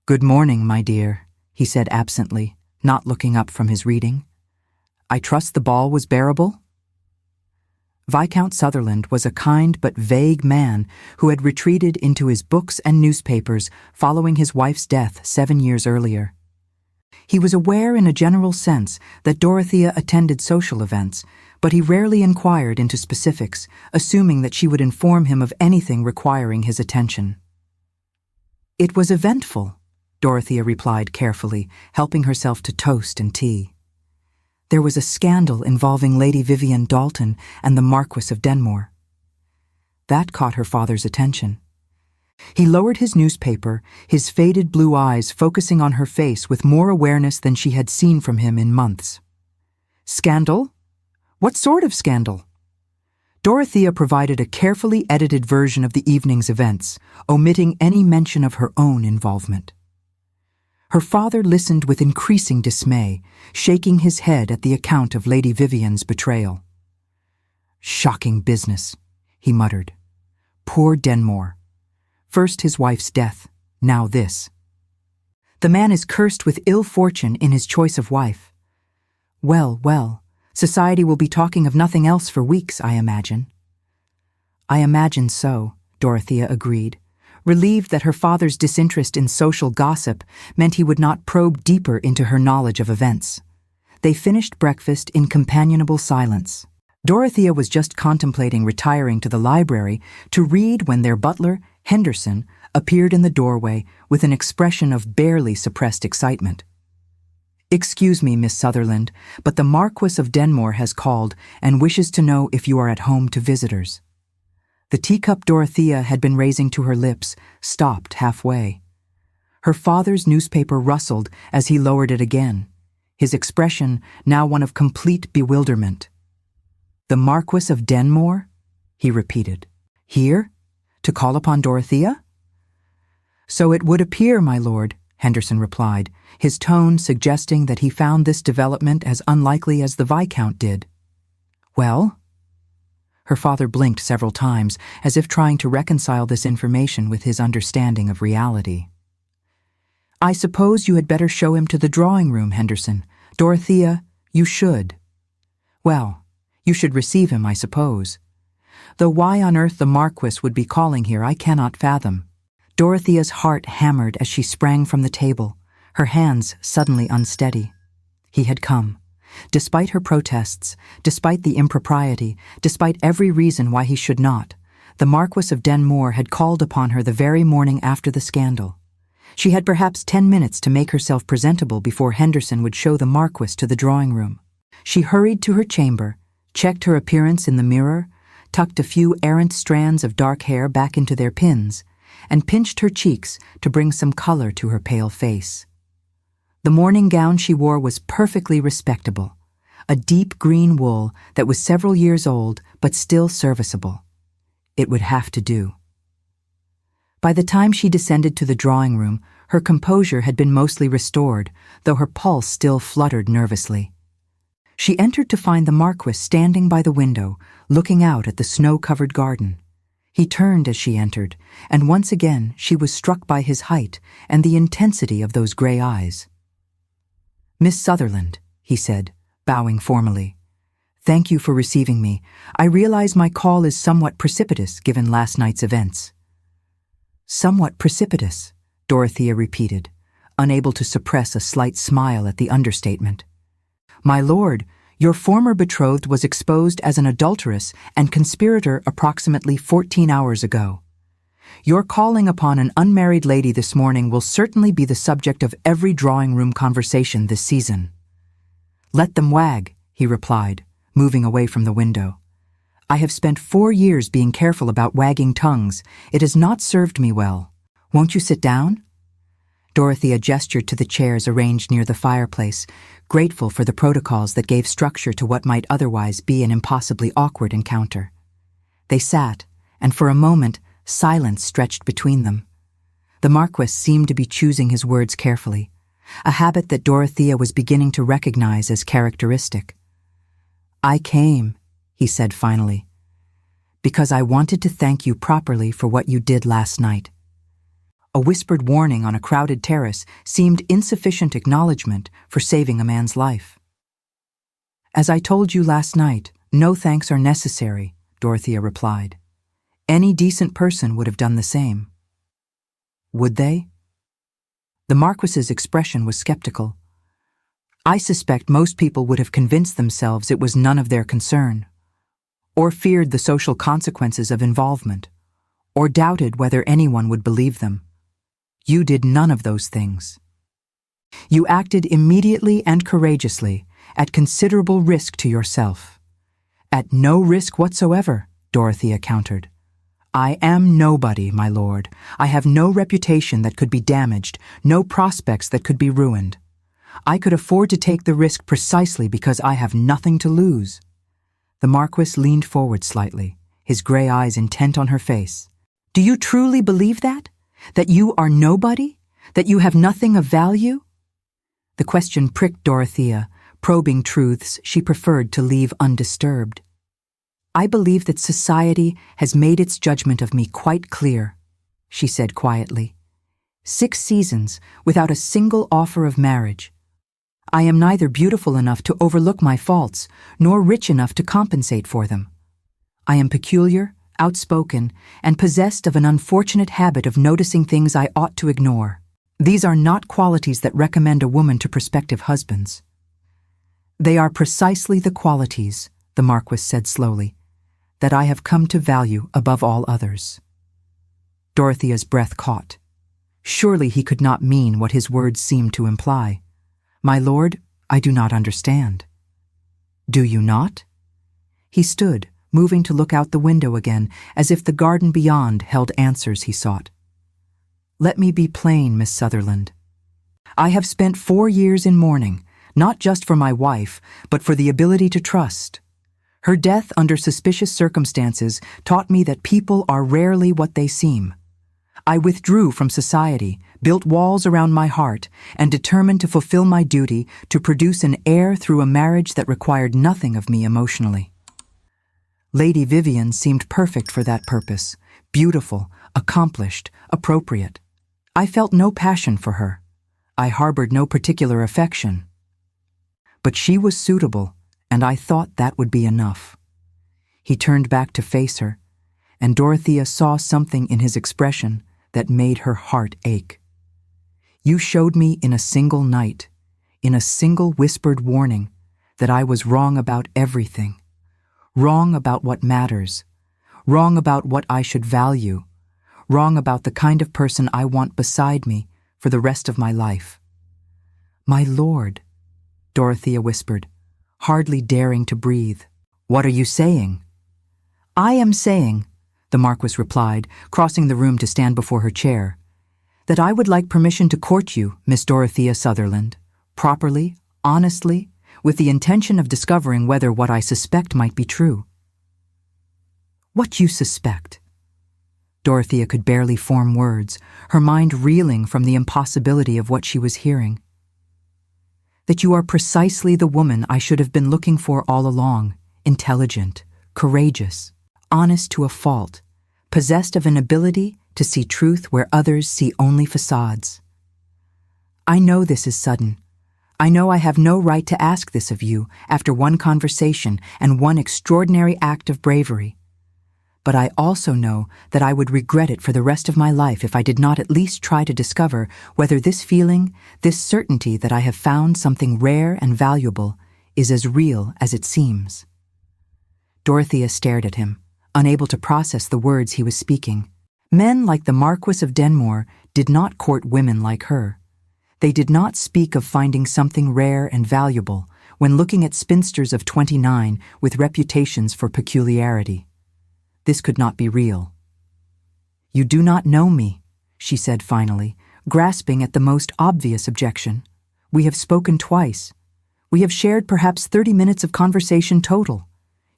"Good morning, my dear," he said absently, not looking up from his reading. "I trust the ball was bearable?" Viscount Sutherland was a kind but vague man who had retreated into his books and newspapers following his wife's death 7 years earlier. He was aware in a general sense that Dorothea attended social events, but he rarely inquired into specifics, assuming that she would inform him of anything requiring his attention. "It was eventful," Dorothea replied carefully, helping herself to toast and tea. "There was a scandal involving Lady Vivian Dalton and the Marquess of Denmore." That caught her father's attention. He lowered his newspaper, his faded blue eyes focusing on her face with more awareness than she had seen from him in months. "Scandal? What sort of scandal?" Dorothea provided a carefully edited version of the evening's events, omitting any mention of her own involvement. Her father listened with increasing dismay, shaking his head at the account of Lady Vivian's betrayal. "Shocking business," he muttered. "Poor Denmore. First his wife's death, now this. The man is cursed with ill fortune in his choice of wife. Well, well, society will be talking of nothing else for weeks, I imagine." "I imagine so," Dorothea agreed, relieved that her father's disinterest in social gossip meant he would not probe deeper into her knowledge of events. They finished breakfast in companionable silence. Dorothea was just contemplating retiring to the library to read when their butler, Henderson, appeared in the doorway with an expression of barely suppressed excitement. "Excuse me, Miss Sutherland, but the Marquess of Denmore has called and wishes to know if you are at home to visitors." The teacup Dorothea had been raising to her lips stopped halfway. Her father's newspaper rustled as he lowered it again, his expression now one of complete bewilderment. "The Marquess of Denmore?" he repeated. "Here? To call upon Dorothea?" "So it would appear, my lord," Henderson replied, his tone suggesting that he found this development as unlikely as the Viscount did. "Well?" Her father blinked several times, as if trying to reconcile this information with his understanding of reality. "I suppose you had better show him to the drawing-room, Henderson. Dorothea, you should. Well, you should receive him, I suppose. Though why on earth the Marquess would be calling here I cannot fathom." Dorothea's heart hammered as she sprang from the table, her hands suddenly unsteady. He had come. Despite her protests, despite the impropriety, despite every reason why he should not, the Marquess of Denmore had called upon her the very morning after the scandal. She had perhaps 10 minutes to make herself presentable before Henderson would show the Marquess to the drawing-room. She hurried to her chamber, checked her appearance in the mirror, tucked a few errant strands of dark hair back into their pins, and pinched her cheeks to bring some color to her pale face. The morning gown she wore was perfectly respectable, a deep green wool that was several years old but still serviceable. It would have to do. By the time she descended to the drawing-room, her composure had been mostly restored, though her pulse still fluttered nervously. She entered to find the Marquess standing by the window, looking out at the snow-covered garden. He turned as she entered, and once again she was struck by his height and the intensity of those gray eyes. "Miss Sutherland," he said, bowing formally. "Thank you for receiving me. I realize my call is somewhat precipitous given last night's events." "Somewhat precipitous," Dorothea repeated, unable to suppress a slight smile at the understatement. "My lord, your former betrothed was exposed as an adulteress and conspirator approximately 14 hours ago. Your calling upon an unmarried lady this morning will certainly be the subject of every drawing-room conversation this season." "Let them wag," he replied, moving away from the window. "I have spent 4 years being careful about wagging tongues. It has not served me well. Won't you sit down?" Dorothea gestured to the chairs arranged near the fireplace, grateful for the protocols that gave structure to what might otherwise be an impossibly awkward encounter. They sat, and for a moment, silence stretched between them. The Marquess seemed to be choosing his words carefully, a habit that Dorothea was beginning to recognize as characteristic. "I came," he said finally, "because I wanted to thank you properly for what you did last night." A whispered warning on a crowded terrace seemed insufficient acknowledgement for saving a man's life. "As I told you last night, no thanks are necessary," Dorothea replied. "Any decent person would have done the same." "Would they?" The Marquess's expression was skeptical. "I suspect most people would have convinced themselves it was none of their concern, or feared the social consequences of involvement, or doubted whether anyone would believe them. You did none of those things. You acted immediately and courageously, at considerable risk to yourself." "At no risk whatsoever," Dorothea countered. "I am nobody, my lord. I have no reputation that could be damaged, no prospects that could be ruined. I could afford to take the risk precisely because I have nothing to lose." The Marquess leaned forward slightly, his gray eyes intent on her face. "Do you truly believe that? That you are nobody? That you have nothing of value?" The question pricked Dorothea, probing truths she preferred to leave undisturbed. "I believe that society has made its judgment of me quite clear," she said quietly. 6 seasons without a single offer of marriage. I am neither beautiful enough to overlook my faults, nor rich enough to compensate for them. I am peculiar, outspoken, and possessed of an unfortunate habit of noticing things I ought to ignore. These are not qualities that recommend a woman to prospective husbands. They are precisely the qualities, the Marquess said slowly, that I have come to value above all others. Dorothea's breath caught. Surely he could not mean what his words seemed to imply. My lord, I do not understand. Do you not? He stood, moving to look out the window again, as if the garden beyond held answers he sought. Let me be plain, Miss Sutherland. I have spent 4 years in mourning, not just for my wife, but for the ability to trust. Her death under suspicious circumstances taught me that people are rarely what they seem. I withdrew from society, built walls around my heart, and determined to fulfill my duty to produce an heir through a marriage that required nothing of me emotionally. Lady Vivian seemed perfect for that purpose, beautiful, accomplished, appropriate. I felt no passion for her. I harbored no particular affection. But she was suitable, and I thought that would be enough. He turned back to face her, and Dorothea saw something in his expression that made her heart ache. You showed me in a single night, in a single whispered warning, that I was wrong about everything. Wrong about what matters. Wrong about what I should value. Wrong about the kind of person I want beside me for the rest of my life. My lord, Dorothea whispered, hardly daring to breathe. What are you saying? I am saying, the Marquess replied, crossing the room to stand before her chair, that I would like permission to court you, Miss Dorothea Sutherland, properly, honestly, with the intention of discovering whether what I suspect might be true. What you suspect? Dorothea could barely form words, her mind reeling from the impossibility of what she was hearing. That you are precisely the woman I should have been looking for all along, intelligent, courageous, honest to a fault, possessed of an ability to see truth where others see only facades. I know this is sudden. I know I have no right to ask this of you after one conversation and one extraordinary act of bravery. But I also know that I would regret it for the rest of my life if I did not at least try to discover whether this feeling, this certainty that I have found something rare and valuable, is as real as it seems. Dorothea stared at him, unable to process the words he was speaking. Men like the Marquess of Denmore did not court women like her. They did not speak of finding something rare and valuable when looking at spinsters of 29 with reputations for peculiarity. This could not be real. You do not know me, she said finally, grasping at the most obvious objection. We have spoken twice. We have shared perhaps 30 minutes of conversation total.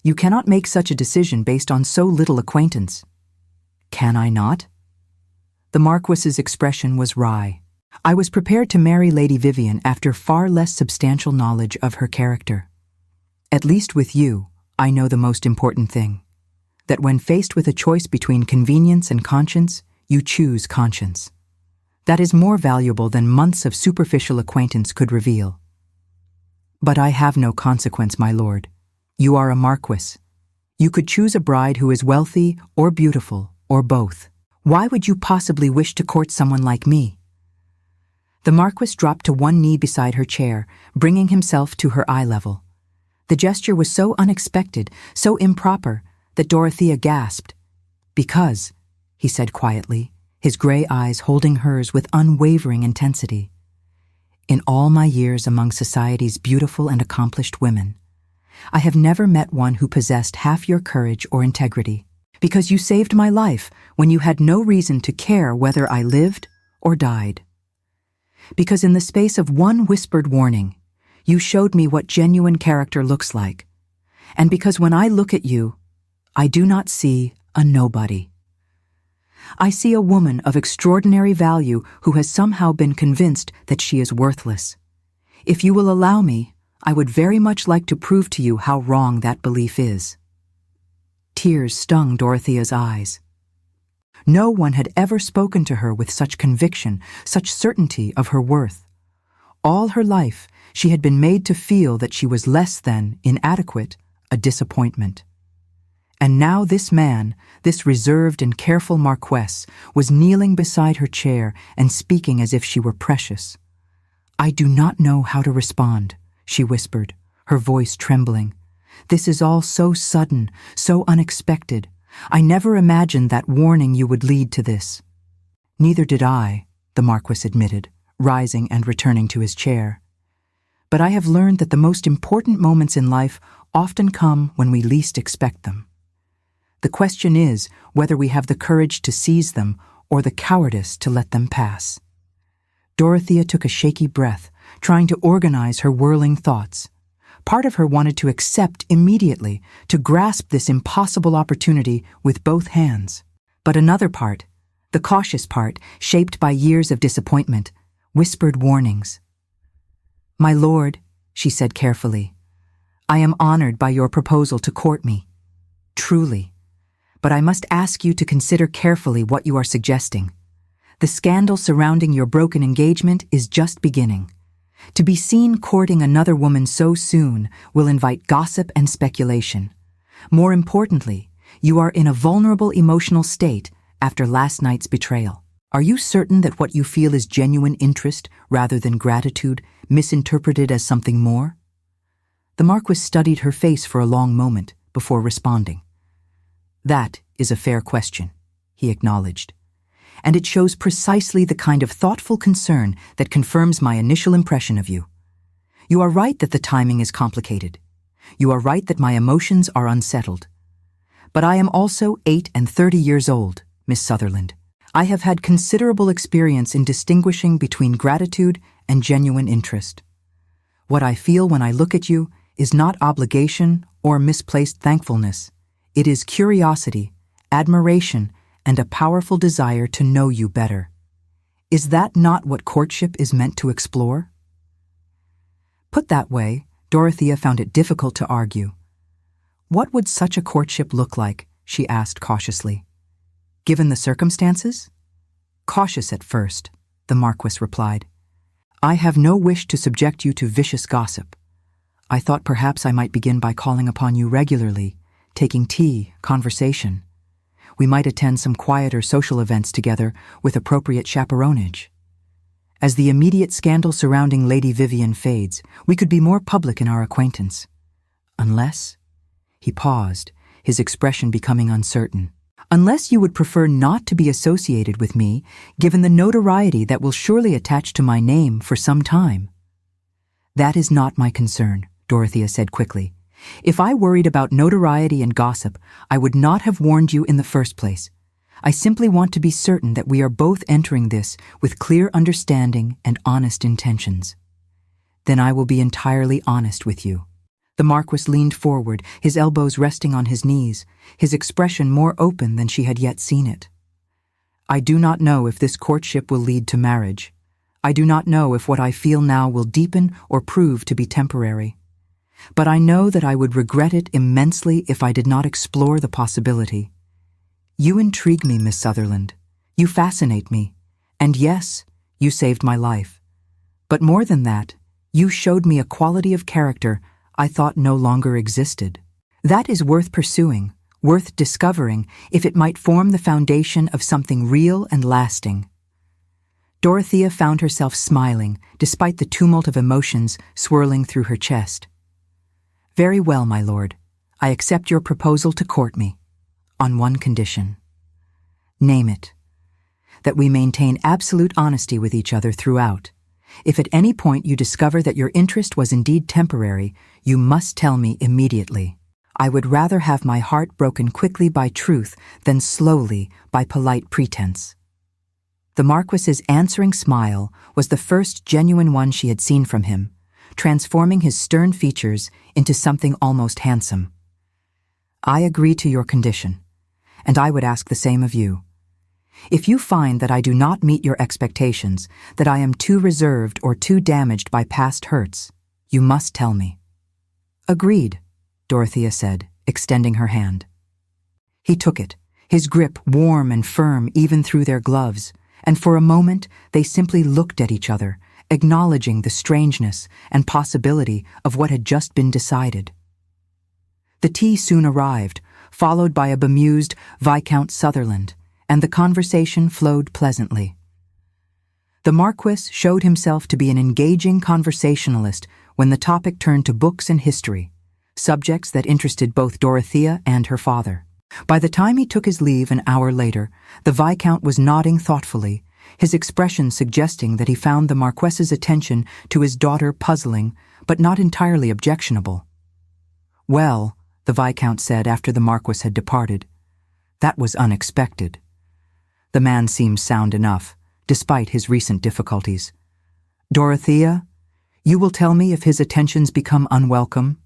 You cannot make such a decision based on so little acquaintance. Can I not? The Marquess's expression was wry. I was prepared to marry Lady Vivian after far less substantial knowledge of her character. At least with you, I know the most important thing. That when faced with a choice between convenience and conscience, you choose conscience. That is more valuable than months of superficial acquaintance could reveal. But I have no consequence, my lord. You are a Marquess. You could choose a bride who is wealthy or beautiful, or both. Why would you possibly wish to court someone like me? The Marquess dropped to one knee beside her chair, bringing himself to her eye level. The gesture was so unexpected, so improper, that Dorothea gasped. Because, he said quietly, his gray eyes holding hers with unwavering intensity, in all my years among society's beautiful and accomplished women, I have never met one who possessed half your courage or integrity, because you saved my life when you had no reason to care whether I lived or died. Because in the space of one whispered warning, you showed me what genuine character looks like, and because when I look at you, I do not see a nobody. I see a woman of extraordinary value who has somehow been convinced that she is worthless. If you will allow me, I would very much like to prove to you how wrong that belief is. Tears stung Dorothea's eyes. No one had ever spoken to her with such conviction, such certainty of her worth. All her life, she had been made to feel that she was less than, inadequate, a disappointment. And now this man, this reserved and careful Marquess, was kneeling beside her chair and speaking as if she were precious. I do not know how to respond, she whispered, her voice trembling. This is all so sudden, so unexpected. I never imagined that warning you would lead to this." "Neither did I," the Marquess admitted, rising and returning to his chair. "But I have learned that the most important moments in life often come when we least expect them. The question is whether we have the courage to seize them or the cowardice to let them pass." Dorothea took a shaky breath, trying to organize her whirling thoughts. Part of her wanted to accept immediately, to grasp this impossible opportunity with both hands. But another part, the cautious part, shaped by years of disappointment, whispered warnings. "My lord," she said carefully, "I am honored by your proposal to court me. Truly. But I must ask you to consider carefully what you are suggesting. The scandal surrounding your broken engagement is just beginning. To be seen courting another woman so soon will invite gossip and speculation. More importantly, you are in a vulnerable emotional state after last night's betrayal. Are you certain that what you feel is genuine interest rather than gratitude, misinterpreted as something more?" The Marquess studied her face for a long moment before responding. "That is a fair question," he acknowledged. "And it shows precisely the kind of thoughtful concern that confirms my initial impression of you. You are right that the timing is complicated. You are right that my emotions are unsettled. But I am also 8 and 30 years old, Miss Sutherland. I have had considerable experience in distinguishing between gratitude and genuine interest. What I feel when I look at you is not obligation or misplaced thankfulness. It is curiosity, admiration, and a powerful desire to know you better. Is that not what courtship is meant to explore?" Put that way, Dorothea found it difficult to argue. What would such a courtship look like, she asked cautiously. Given the circumstances? "Cautious at first," the Marquess replied. "I have no wish to subject you to vicious gossip. I thought perhaps I might begin by calling upon you regularly, taking tea, conversation. We might attend some quieter social events together with appropriate chaperonage. As the immediate scandal surrounding Lady Vivian fades, we could be more public in our acquaintance. Unless—" he paused, his expression becoming uncertain. "Unless you would prefer not to be associated with me, given the notoriety that will surely attach to my name for some time." "That is not my concern," Dorothea said quickly. "If I worried about notoriety and gossip, I would not have warned you in the first place. I simply want to be certain that we are both entering this with clear understanding and honest intentions." "Then I will be entirely honest with you." The Marquess leaned forward, his elbows resting on his knees, his expression more open than she had yet seen it. "I do not know if this courtship will lead to marriage. I do not know if what I feel now will deepen or prove to be temporary. But I know that I would regret it immensely if I did not explore the possibility. You intrigue me, Miss Sutherland. You fascinate me. And yes, you saved my life. But more than that, you showed me a quality of character I thought no longer existed. That is worth pursuing, worth discovering, if it might form the foundation of something real and lasting." Dorothea found herself smiling, despite the tumult of emotions swirling through her chest. "Very well, my lord. I accept your proposal to court me. On one condition." "Name it." "That we maintain absolute honesty with each other throughout. If at any point you discover that your interest was indeed temporary, you must tell me immediately. I would rather have my heart broken quickly by truth than slowly by polite pretense." The Marquess's answering smile was the first genuine one she had seen from him, transforming his stern features into something almost handsome. "I agree to your condition, and I would ask the same of you. If you find that I do not meet your expectations, that I am too reserved or too damaged by past hurts, you must tell me." "Agreed," Dorothea said, extending her hand. He took it, his grip warm and firm even through their gloves, and for a moment they simply looked at each other, acknowledging the strangeness and possibility of what had just been decided. The tea soon arrived, followed by a bemused Viscount Sutherland, and the conversation flowed pleasantly. The Marquess showed himself to be an engaging conversationalist when the topic turned to books and history, subjects that interested both Dorothea and her father. By the time he took his leave an hour later, the Viscount was nodding thoughtfully, his expression suggesting that he found the Marquess's attention to his daughter puzzling, but not entirely objectionable. "Well," the Viscount said after the Marquess had departed, "that was unexpected." The man seemed sound enough, despite his recent difficulties. "Dorothea, you will tell me if his attentions become unwelcome?"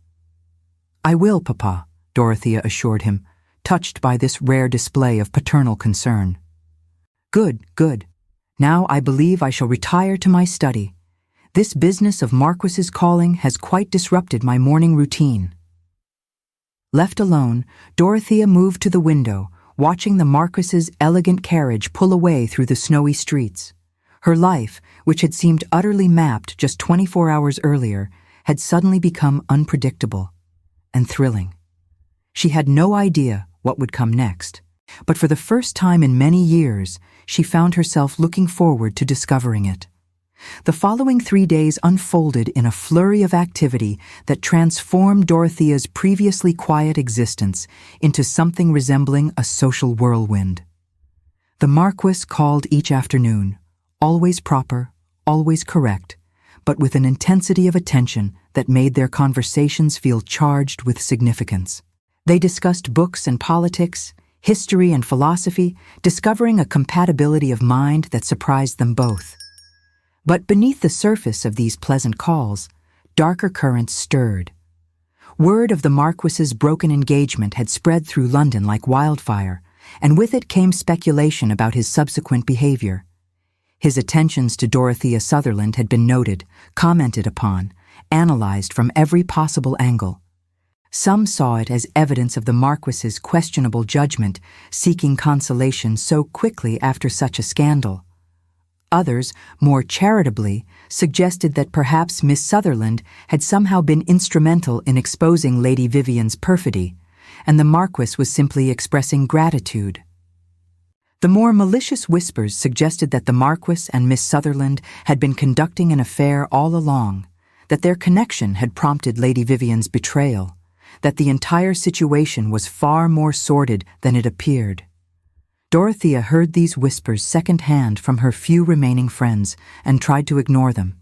"I will, Papa," Dorothea assured him, touched by this rare display of paternal concern. "Good, good. Now I believe I shall retire to my study. This business of Marquess's calling has quite disrupted my morning routine." Left alone, Dorothea moved to the window, watching the Marquess's elegant carriage pull away through the snowy streets. Her life, which had seemed utterly mapped just 24 hours earlier, had suddenly become unpredictable and thrilling. She had no idea what would come next, but for the first time in many years, she found herself looking forward to discovering it. The following 3 days unfolded in a flurry of activity that transformed Dorothea's previously quiet existence into something resembling a social whirlwind. The Marquess called each afternoon, always proper, always correct, but with an intensity of attention that made their conversations feel charged with significance. They discussed books and politics, history and philosophy, discovering a compatibility of mind that surprised them both. But beneath the surface of these pleasant calls, darker currents stirred. Word of the Marquess's broken engagement had spread through London like wildfire, and with it came speculation about his subsequent behavior. His attentions to Dorothea Sutherland had been noted, commented upon, analyzed from every possible angle. Some saw it as evidence of the Marquess's questionable judgment, seeking consolation so quickly after such a scandal. Others, more charitably, suggested that perhaps Miss Sutherland had somehow been instrumental in exposing Lady Vivian's perfidy, and the Marquess was simply expressing gratitude. The more malicious whispers suggested that the Marquess and Miss Sutherland had been conducting an affair all along, that their connection had prompted Lady Vivian's betrayal, that the entire situation was far more sordid than it appeared. Dorothea heard these whispers second-hand from her few remaining friends and tried to ignore them.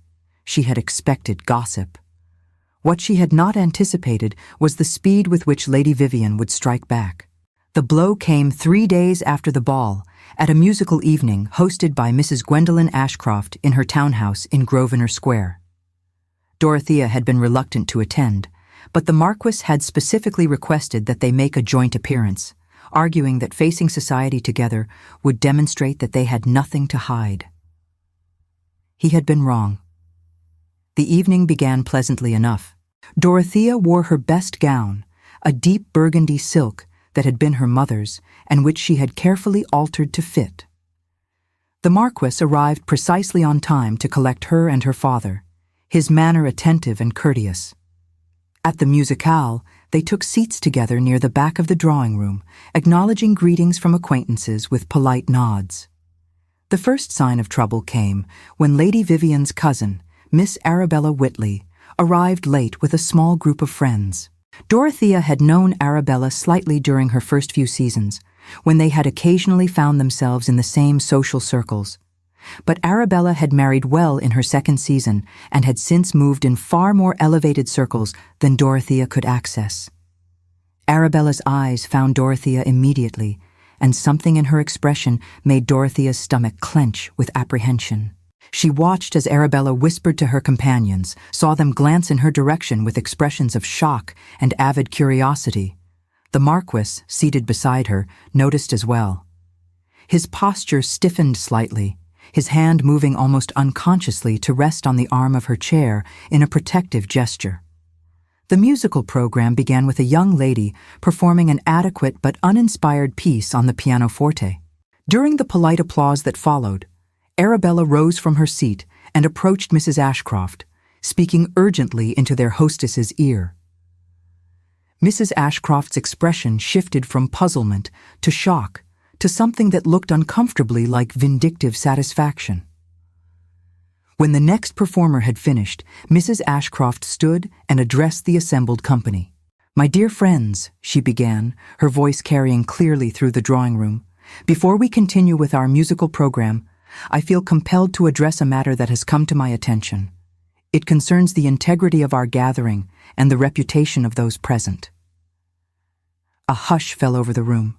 She had expected gossip. What she had not anticipated was the speed with which Lady Vivian would strike back. The blow came 3 days after the ball, at a musical evening hosted by Mrs. Gwendolen Ashcroft in her townhouse in Grosvenor Square. Dorothea had been reluctant to attend, but the Marquess had specifically requested that they make a joint appearance, arguing that facing society together would demonstrate that they had nothing to hide. He had been wrong. The evening began pleasantly enough. Dorothea wore her best gown, a deep burgundy silk that had been her mother's and which she had carefully altered to fit. The Marquess arrived precisely on time to collect her and her father, his manner attentive and courteous. At the musicale, they took seats together near the back of the drawing-room, acknowledging greetings from acquaintances with polite nods. The first sign of trouble came when Lady Vivian's cousin, Miss Arabella Whitley, arrived late with a small group of friends. Dorothea had known Arabella slightly during her first few seasons, when they had occasionally found themselves in the same social circles. But Arabella had married well in her second season and had since moved in far more elevated circles than Dorothea could access. Arabella's eyes found Dorothea immediately, and something in her expression made Dorothea's stomach clench with apprehension. She watched as Arabella whispered to her companions, saw them glance in her direction with expressions of shock and avid curiosity. The Marquess, seated beside her, noticed as well. His posture stiffened slightly, his hand moving almost unconsciously to rest on the arm of her chair in a protective gesture. The musical program began with a young lady performing an adequate but uninspired piece on the pianoforte. During the polite applause that followed, Arabella rose from her seat and approached Mrs. Ashcroft, speaking urgently into their hostess's ear. Mrs. Ashcroft's expression shifted from puzzlement to shock, to something that looked uncomfortably like vindictive satisfaction. When the next performer had finished, Mrs. Ashcroft stood and addressed the assembled company. "My dear friends," she began, her voice carrying clearly through the drawing room, "before we continue with our musical program, I feel compelled to address a matter that has come to my attention. It concerns the integrity of our gathering and the reputation of those present." A hush fell over the room.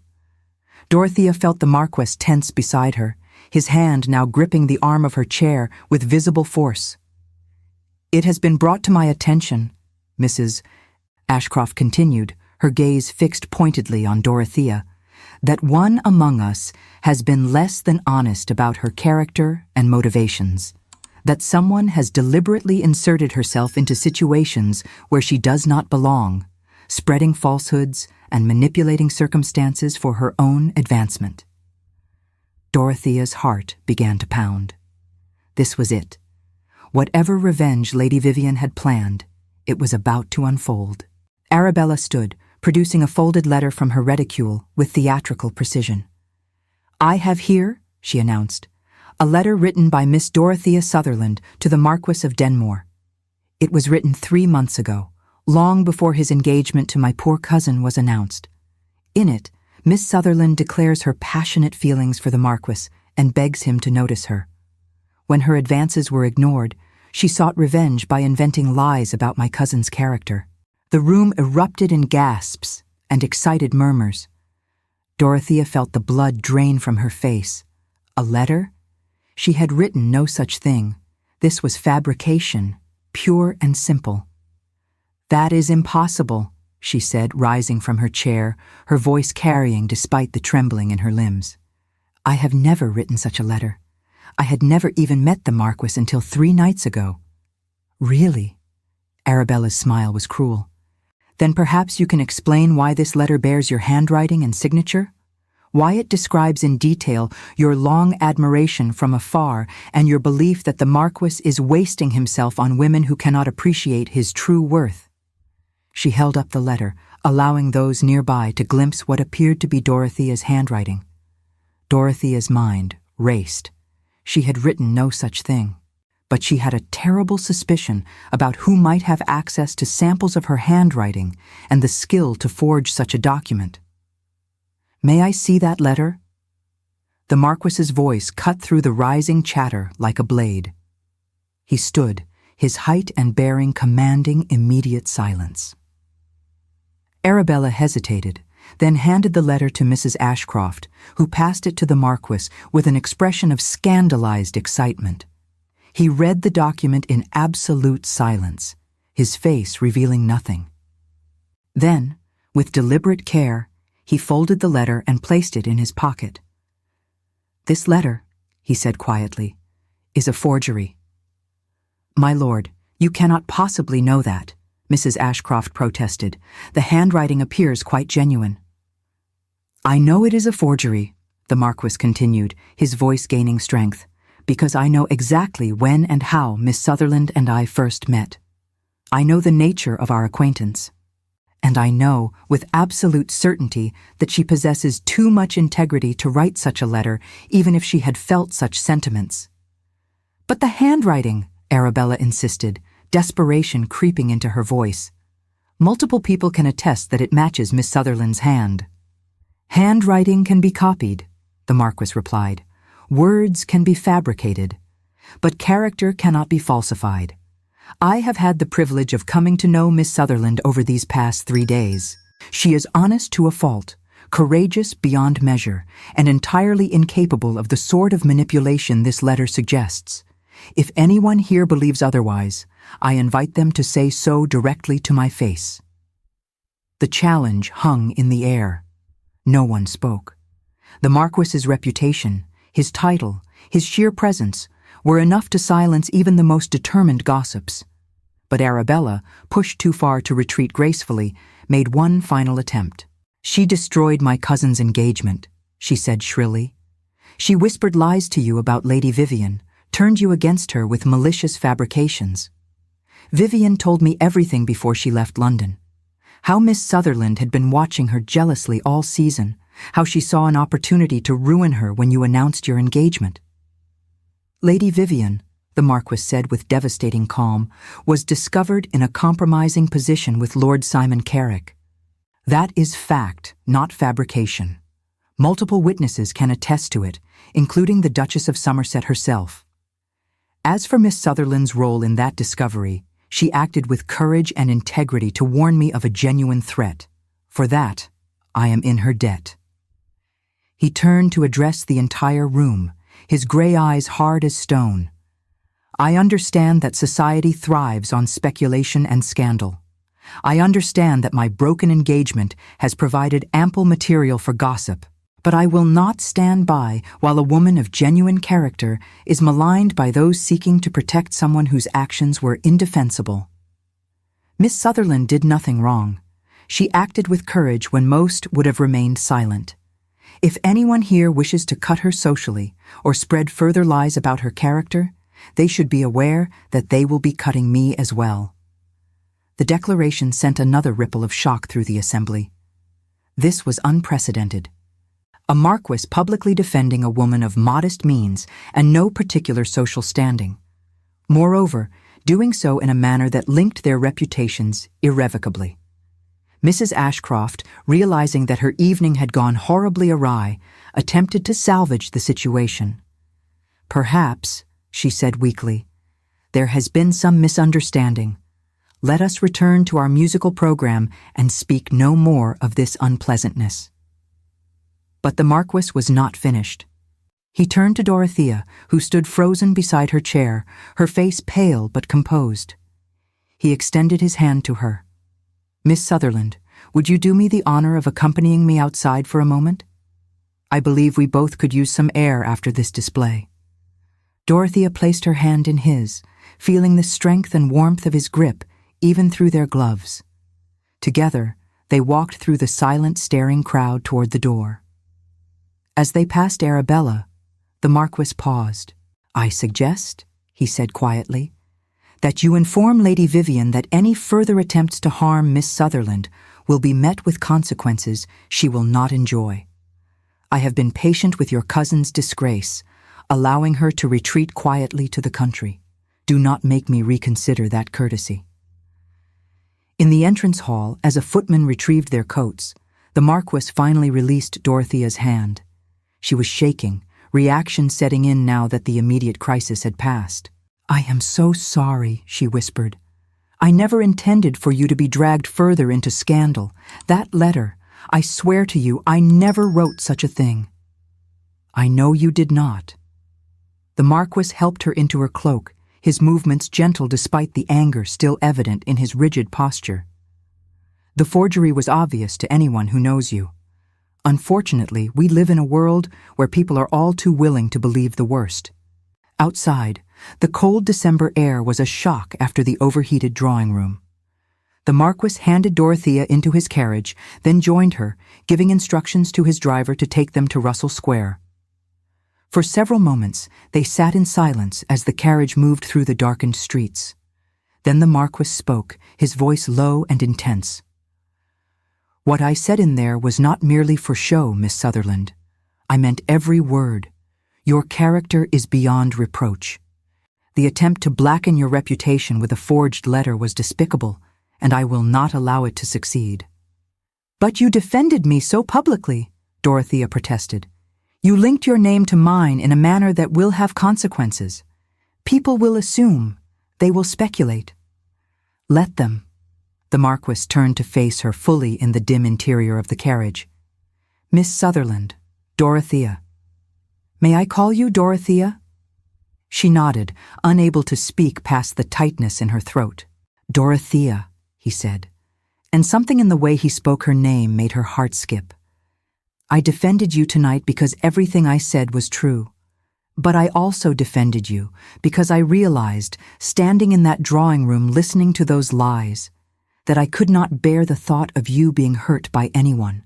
Dorothea felt the Marquess tense beside her, his hand now gripping the arm of her chair with visible force. "It has been brought to my attention," Mrs. Ashcroft continued, her gaze fixed pointedly on Dorothea, "that one among us has been less than honest about her character and motivations, that someone has deliberately inserted herself into situations where she does not belong, spreading falsehoods and manipulating circumstances for her own advancement." Dorothea's heart began to pound. This was it. Whatever revenge Lady Vivian had planned, it was about to unfold. Arabella stood, producing a folded letter from her reticule with theatrical precision. "I have here," she announced, "a letter written by Miss Dorothea Sutherland to the Marquess of Denmore. It was written 3 months ago, long before his engagement to my poor cousin was announced. In it, Miss Sutherland declares her passionate feelings for the Marquess and begs him to notice her. When her advances were ignored, she sought revenge by inventing lies about my cousin's character." The room erupted in gasps and excited murmurs. Dorothea felt the blood drain from her face. A letter? She had written no such thing. This was fabrication, pure and simple. "That is impossible," she said, rising from her chair, her voice carrying despite the trembling in her limbs. "I have never written such a letter. I had never even met the Marquess until 3 nights ago." "Really?" Arabella's smile was cruel. "Then perhaps you can explain why this letter bears your handwriting and signature? Why it describes in detail your long admiration from afar and your belief that the Marquess is wasting himself on women who cannot appreciate his true worth?" She held up the letter, allowing those nearby to glimpse what appeared to be Dorothea's handwriting. Dorothea's mind raced. She had written no such thing. But she had a terrible suspicion about who might have access to samples of her handwriting and the skill to forge such a document. "May I see that letter?" The Marquess's voice cut through the rising chatter like a blade. He stood, his height and bearing commanding immediate silence. Arabella hesitated, then handed the letter to Mrs. Ashcroft, who passed it to the Marquess with an expression of scandalized excitement. He read the document in absolute silence, his face revealing nothing. Then, with deliberate care, he folded the letter and placed it in his pocket. "This letter," he said quietly, "is a forgery." "My lord, you cannot possibly know that," Mrs. Ashcroft protested. "The handwriting appears quite genuine." "I know it is a forgery," the Marquess continued, his voice gaining strength, "because I know exactly when and how Miss Sutherland and I first met. I know the nature of our acquaintance. And I know with absolute certainty that she possesses too much integrity to write such a letter, even if she had felt such sentiments." "But the handwriting," Arabella insisted, desperation creeping into her voice. "Multiple people can attest that it matches Miss Sutherland's hand." "Handwriting can be copied," the Marquess replied. "Words can be fabricated. But character cannot be falsified. I have had the privilege of coming to know Miss Sutherland over these past 3 days. She is honest to a fault, courageous beyond measure, and entirely incapable of the sort of manipulation this letter suggests. If anyone here believes otherwise, I invite them to say so directly to my face." The challenge hung in the air. No one spoke. The Marquess's reputation, his title, his sheer presence, were enough to silence even the most determined gossips. But Arabella, pushed too far to retreat gracefully, made one final attempt. "She destroyed my cousin's engagement," she said shrilly. "She whispered lies to you about Lady Vivian, turned you against her with malicious fabrications. Vivian told me everything before she left London. How Miss Sutherland had been watching her jealously all season, how she saw an opportunity to ruin her when you announced your engagement. Lady Vivian, the Marquess said with devastating calm, was discovered in a compromising position with Lord Simon Carrick. That is fact, not fabrication. Multiple witnesses can attest to it, including the Duchess of Somerset herself. As for Miss Sutherland's role in that discovery, she acted with courage and integrity to warn me of a genuine threat. For that, I am in her debt. He turned to address the entire room, his gray eyes hard as stone. I understand that society thrives on speculation and scandal. I understand that my broken engagement has provided ample material for gossip, but I will not stand by while a woman of genuine character is maligned by those seeking to protect someone whose actions were indefensible. Miss Sutherland did nothing wrong. She acted with courage when most would have remained silent. If anyone here wishes to cut her socially or spread further lies about her character, they should be aware that they will be cutting me as well. The declaration sent another ripple of shock through the assembly. This was unprecedented. A Marquess publicly defending a woman of modest means and no particular social standing. Moreover, doing so in a manner that linked their reputations irrevocably. Mrs. Ashcroft, realizing that her evening had gone horribly awry, attempted to salvage the situation. "Perhaps," she said weakly, "there has been some misunderstanding. Let us return to our musical program and speak no more of this unpleasantness." But the Marquess was not finished. He turned to Dorothea, who stood frozen beside her chair, her face pale but composed. He extended his hand to her. "Miss Sutherland, would you do me the honor of accompanying me outside for a moment? I believe we both could use some air after this display." Dorothea placed her hand in his, feeling the strength and warmth of his grip even through their gloves. Together, they walked through the silent, staring crowd toward the door. As they passed Arabella, the Marquess paused. "I suggest," he said quietly, "that you inform Lady Vivian that any further attempts to harm Miss Sutherland will be met with consequences she will not enjoy. I have been patient with your cousin's disgrace, allowing her to retreat quietly to the country. Do not make me reconsider that courtesy." In the entrance hall, as a footman retrieved their coats, the Marquess finally released Dorothea's hand. She was shaking, reaction setting in now that the immediate crisis had passed. "I am so sorry," she whispered. "I never intended for you to be dragged further into scandal. That letter, I swear to you, I never wrote such a thing." "I know you did not." The Marquess helped her into her cloak, his movements gentle despite the anger still evident in his rigid posture. "The forgery was obvious to anyone who knows you. Unfortunately, we live in a world where people are all too willing to believe the worst." Outside, the cold December air was a shock after the overheated drawing room. The Marquess handed Dorothea into his carriage, then joined her, giving instructions to his driver to take them to Russell Square. For several moments, they sat in silence as the carriage moved through the darkened streets. Then the Marquess spoke, his voice low and intense. "What I said in there was not merely for show, Miss Sutherland. I meant every word. Your character is beyond reproach. The attempt to blacken your reputation with a forged letter was despicable, and I will not allow it to succeed." "But you defended me so publicly," Dorothea protested. "You linked your name to mine in a manner that will have consequences. People will assume. They will speculate." "Let them." The Marquess turned to face her fully in the dim interior of the carriage. "Miss Sutherland, Dorothea. May I call you Dorothea?" She nodded, unable to speak past the tightness in her throat. "Dorothea," he said, and something in the way he spoke her name made her heart skip. "I defended you tonight because everything I said was true. But I also defended you because I realized, standing in that drawing room listening to those lies, that I could not bear the thought of you being hurt by anyone.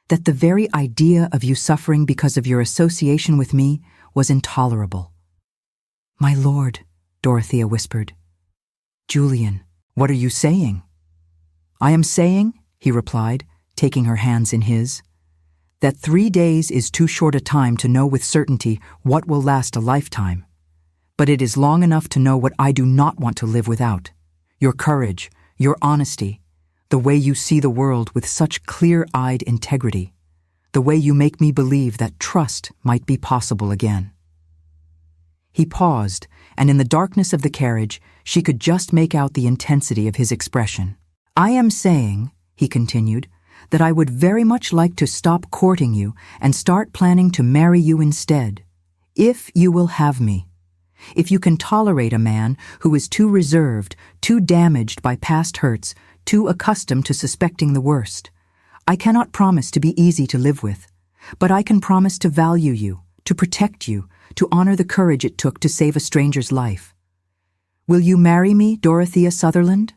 That the very idea of you suffering because of your association with me was intolerable." "My lord," Dorothea whispered. "Julian, what are you saying?" "I am saying," he replied, taking her hands in his, "that 3 days is too short a time to know with certainty what will last a lifetime. But it is long enough to know what I do not want to live without. Your courage, your honesty, the way you see the world with such clear-eyed integrity, the way you make me believe that trust might be possible again." He paused, and in the darkness of the carriage, she could just make out the intensity of his expression. "I am saying," he continued, "that I would very much like to stop courting you and start planning to marry you instead, if you will have me. If you can tolerate a man who is too reserved, too damaged by past hurts, too accustomed to suspecting the worst. I cannot promise to be easy to live with, but I can promise to value you, to protect you, to honor the courage it took to save a stranger's life. Will you marry me, Dorothea Sutherland?"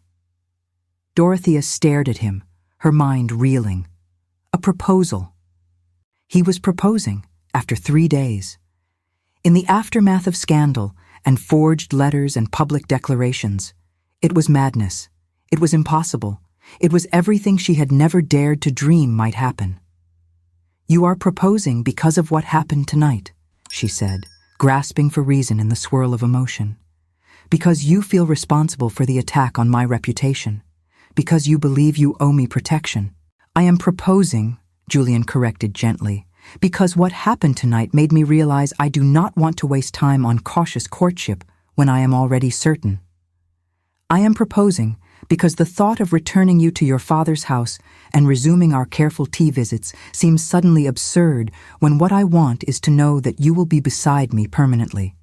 Dorothea stared at him, her mind reeling. A proposal. He was proposing, after 3 days. In the aftermath of scandal and forged letters and public declarations, it was madness. It was impossible. It was everything she had never dared to dream might happen. "You are proposing because of what happened tonight," she said, grasping for reason in the swirl of emotion. "Because you feel responsible for the attack on my reputation. Because you believe you owe me protection." "I am proposing," Julian corrected gently, "because what happened tonight made me realize I do not want to waste time on cautious courtship when I am already certain. I am proposing because the thought of returning you to your father's house and resuming our careful tea visits seems suddenly absurd when what I want is to know that you will be beside me permanently.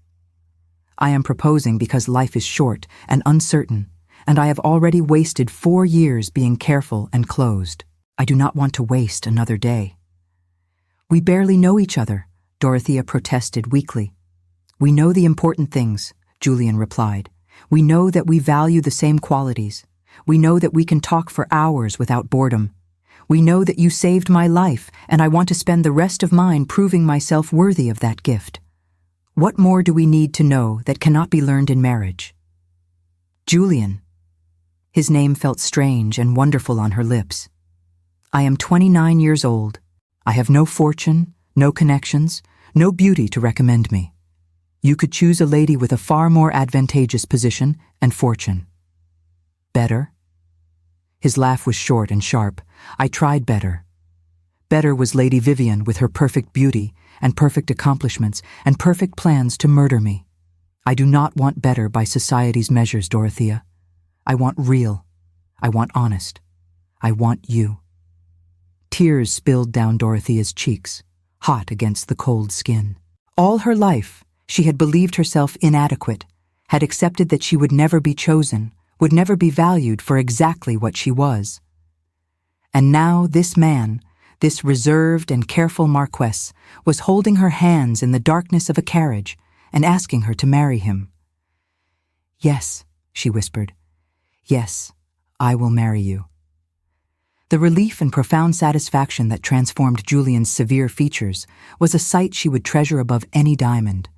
I am proposing because life is short and uncertain, and I have already wasted 4 years being careful and closed. I do not want to waste another day." "We barely know each other," Dorothea protested weakly. "We know the important things," Julian replied. "We know that we value the same qualities. We know that we can talk for hours without boredom. We know that you saved my life, and I want to spend the rest of mine proving myself worthy of that gift. What more do we need to know that cannot be learned in marriage?" "Julian." His name felt strange and wonderful on her lips. "I am 29 years old. I have no fortune, no connections, no beauty to recommend me. You could choose a lady with a far more advantageous position and fortune." "Better?" His laugh was short and sharp. "I tried better. Better was Lady Vivian with her perfect beauty and perfect accomplishments and perfect plans to murder me. I do not want better by society's measures, Dorothea. I want real. I want honest. I want you." Tears spilled down Dorothea's cheeks, hot against the cold skin. All her life, she had believed herself inadequate, had accepted that she would never be chosen, would never be valued for exactly what she was. And now this man, this reserved and careful Marquess, was holding her hands in the darkness of a carriage and asking her to marry him. "Yes," she whispered. "Yes, I will marry you." The relief and profound satisfaction that transformed Julian's severe features was a sight she would treasure above any diamond.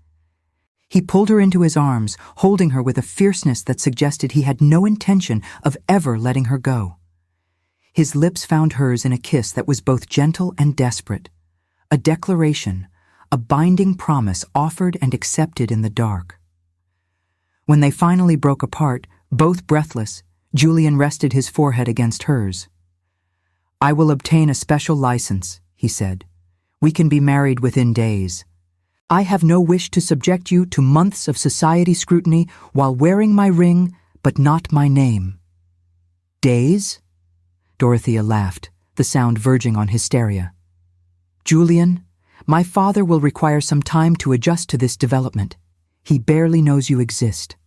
He pulled her into his arms, holding her with a fierceness that suggested he had no intention of ever letting her go. His lips found hers in a kiss that was both gentle and desperate, a declaration, a binding promise offered and accepted in the dark. When they finally broke apart, both breathless, Julian rested his forehead against hers. "I will obtain a special license," he said. "We can be married within days. I have no wish to subject you to months of society scrutiny while wearing my ring, but not my name." "Days?" Dorothea laughed, the sound verging on hysteria. "Julian, my father will require some time to adjust to this development. He barely knows you exist."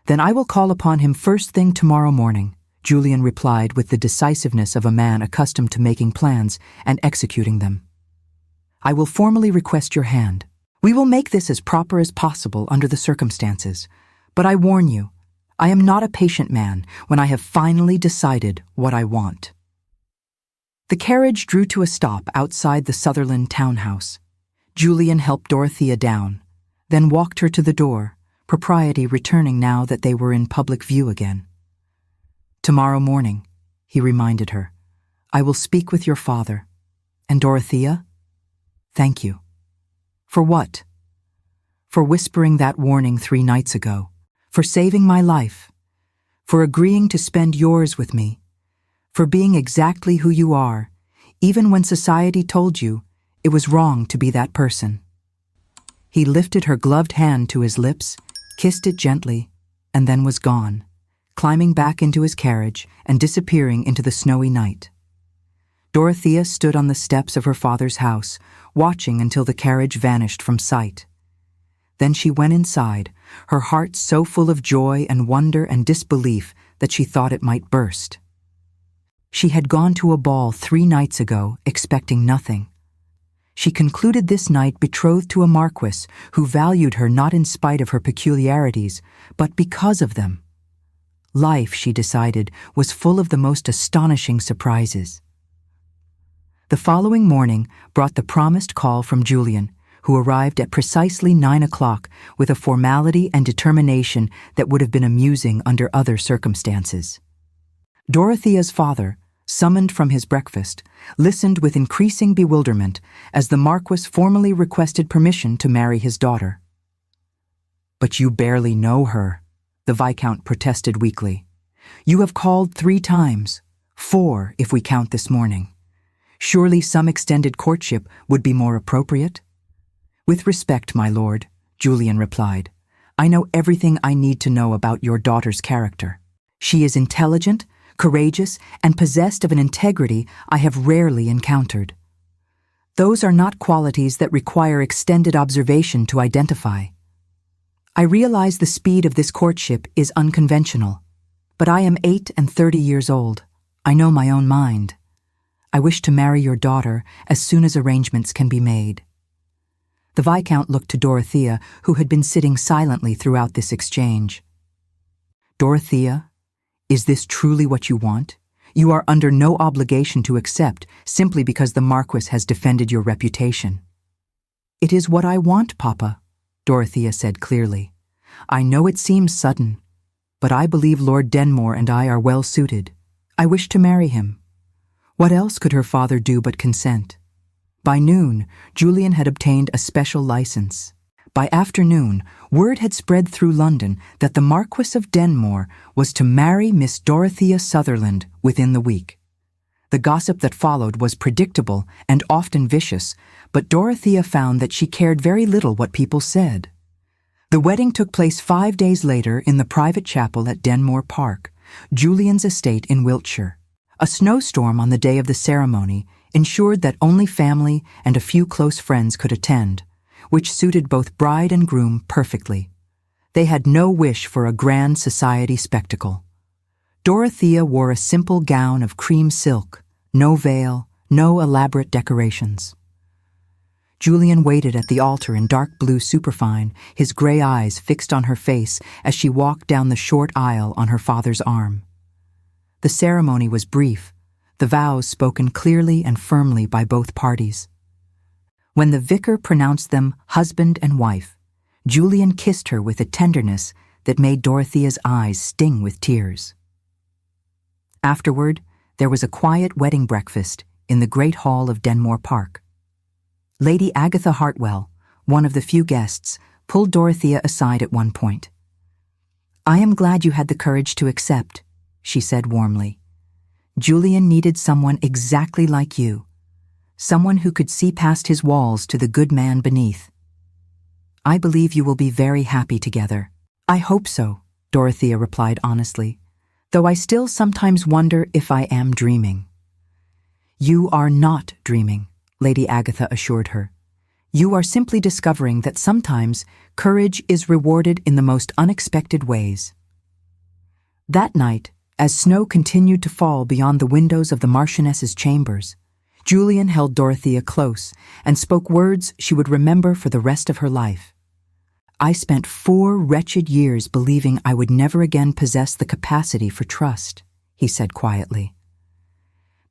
"Then I will call upon him first thing tomorrow morning," Julian replied with the decisiveness of a man accustomed to making plans and executing them. "I will formally request your hand. We will make this as proper as possible under the circumstances, but I warn you, I am not a patient man when I have finally decided what I want." The carriage drew to a stop outside the Sutherland townhouse. Julian helped Dorothea down, then walked her to the door, propriety returning now that they were in public view again. "Tomorrow morning," he reminded her, "I will speak with your father. And Dorothea, thank you." "For what?" "For whispering that warning 3 nights ago, for saving my life, for agreeing to spend yours with me, For being exactly who you are, even when society told you it was wrong to be that person. He lifted her gloved hand to his lips, kissed it gently, and then was gone, climbing back into his carriage and disappearing into the snowy night. Dorothea stood on the steps of her father's house, watching until the carriage vanished from sight. Then she went inside, her heart so full of joy and wonder and disbelief that she thought it might burst. She had gone to a ball 3 nights ago, expecting nothing. She concluded this night betrothed to a Marquess who valued her not in spite of her peculiarities, but because of them. Life, she decided, was full of the most astonishing surprises. The following morning brought the promised call from Julian, who arrived at precisely 9 o'clock with a formality and determination that would have been amusing under other circumstances. Dorothea's father, summoned from his breakfast, listened with increasing bewilderment as the Marquess formally requested permission to marry his daughter. "But you barely know her," the Viscount protested weakly. "You have called 3 times, 4 if we count this morning. Surely some extended courtship would be more appropriate?" "With respect, my lord," Julian replied, "I know everything I need to know about your daughter's character. She is intelligent, courageous, and possessed of an integrity I have rarely encountered. Those are not qualities that require extended observation to identify. I realize the speed of this courtship is unconventional, but I am 8 and 30 years old. I know my own mind. I wish to marry your daughter as soon as arrangements can be made." The Viscount looked to Dorothea, who had been sitting silently throughout this exchange. "Dorothea, is this truly what you want? You are under no obligation to accept simply because the Marquess has defended your reputation." "It is what I want, Papa," Dorothea said clearly. "I know it seems sudden, but I believe Lord Denmore and I are well suited. I wish to marry him." What else could her father do but consent? By noon, Julian had obtained a special license. By afternoon, word had spread through London that the Marquess of Denmore was to marry Miss Dorothea Sutherland within the week. The gossip that followed was predictable and often vicious, but Dorothea found that she cared very little what people said. The wedding took place 5 days later in the private chapel at Denmore Park, Julian's estate in Wiltshire. A snowstorm on the day of the ceremony ensured that only family and a few close friends could attend, which suited both bride and groom perfectly. They had no wish for a grand society spectacle. Dorothea wore a simple gown of cream silk, no veil, no elaborate decorations. Julian waited at the altar in dark blue superfine, his gray eyes fixed on her face as she walked down the short aisle on her father's arm. The ceremony was brief, the vows spoken clearly and firmly by both parties. When the vicar pronounced them husband and wife, Julian kissed her with a tenderness that made Dorothea's eyes sting with tears. Afterward, there was a quiet wedding breakfast in the great hall of Denmore Park. Lady Agatha Hartwell, one of the few guests, pulled Dorothea aside at one point. "I am glad you had the courage to accept," she said warmly. "Julian needed someone exactly like you, someone who could see past his walls to the good man beneath. I believe you will be very happy together." "I hope so," Dorothea replied honestly, "though I still sometimes wonder if I am dreaming." "You are not dreaming," Lady Agatha assured her. "You are simply discovering that sometimes courage is rewarded in the most unexpected ways." That night, as snow continued to fall beyond the windows of the Marchioness's chambers, Julian held Dorothea close and spoke words she would remember for the rest of her life. "I spent 4 wretched years believing I would never again possess the capacity for trust," he said quietly.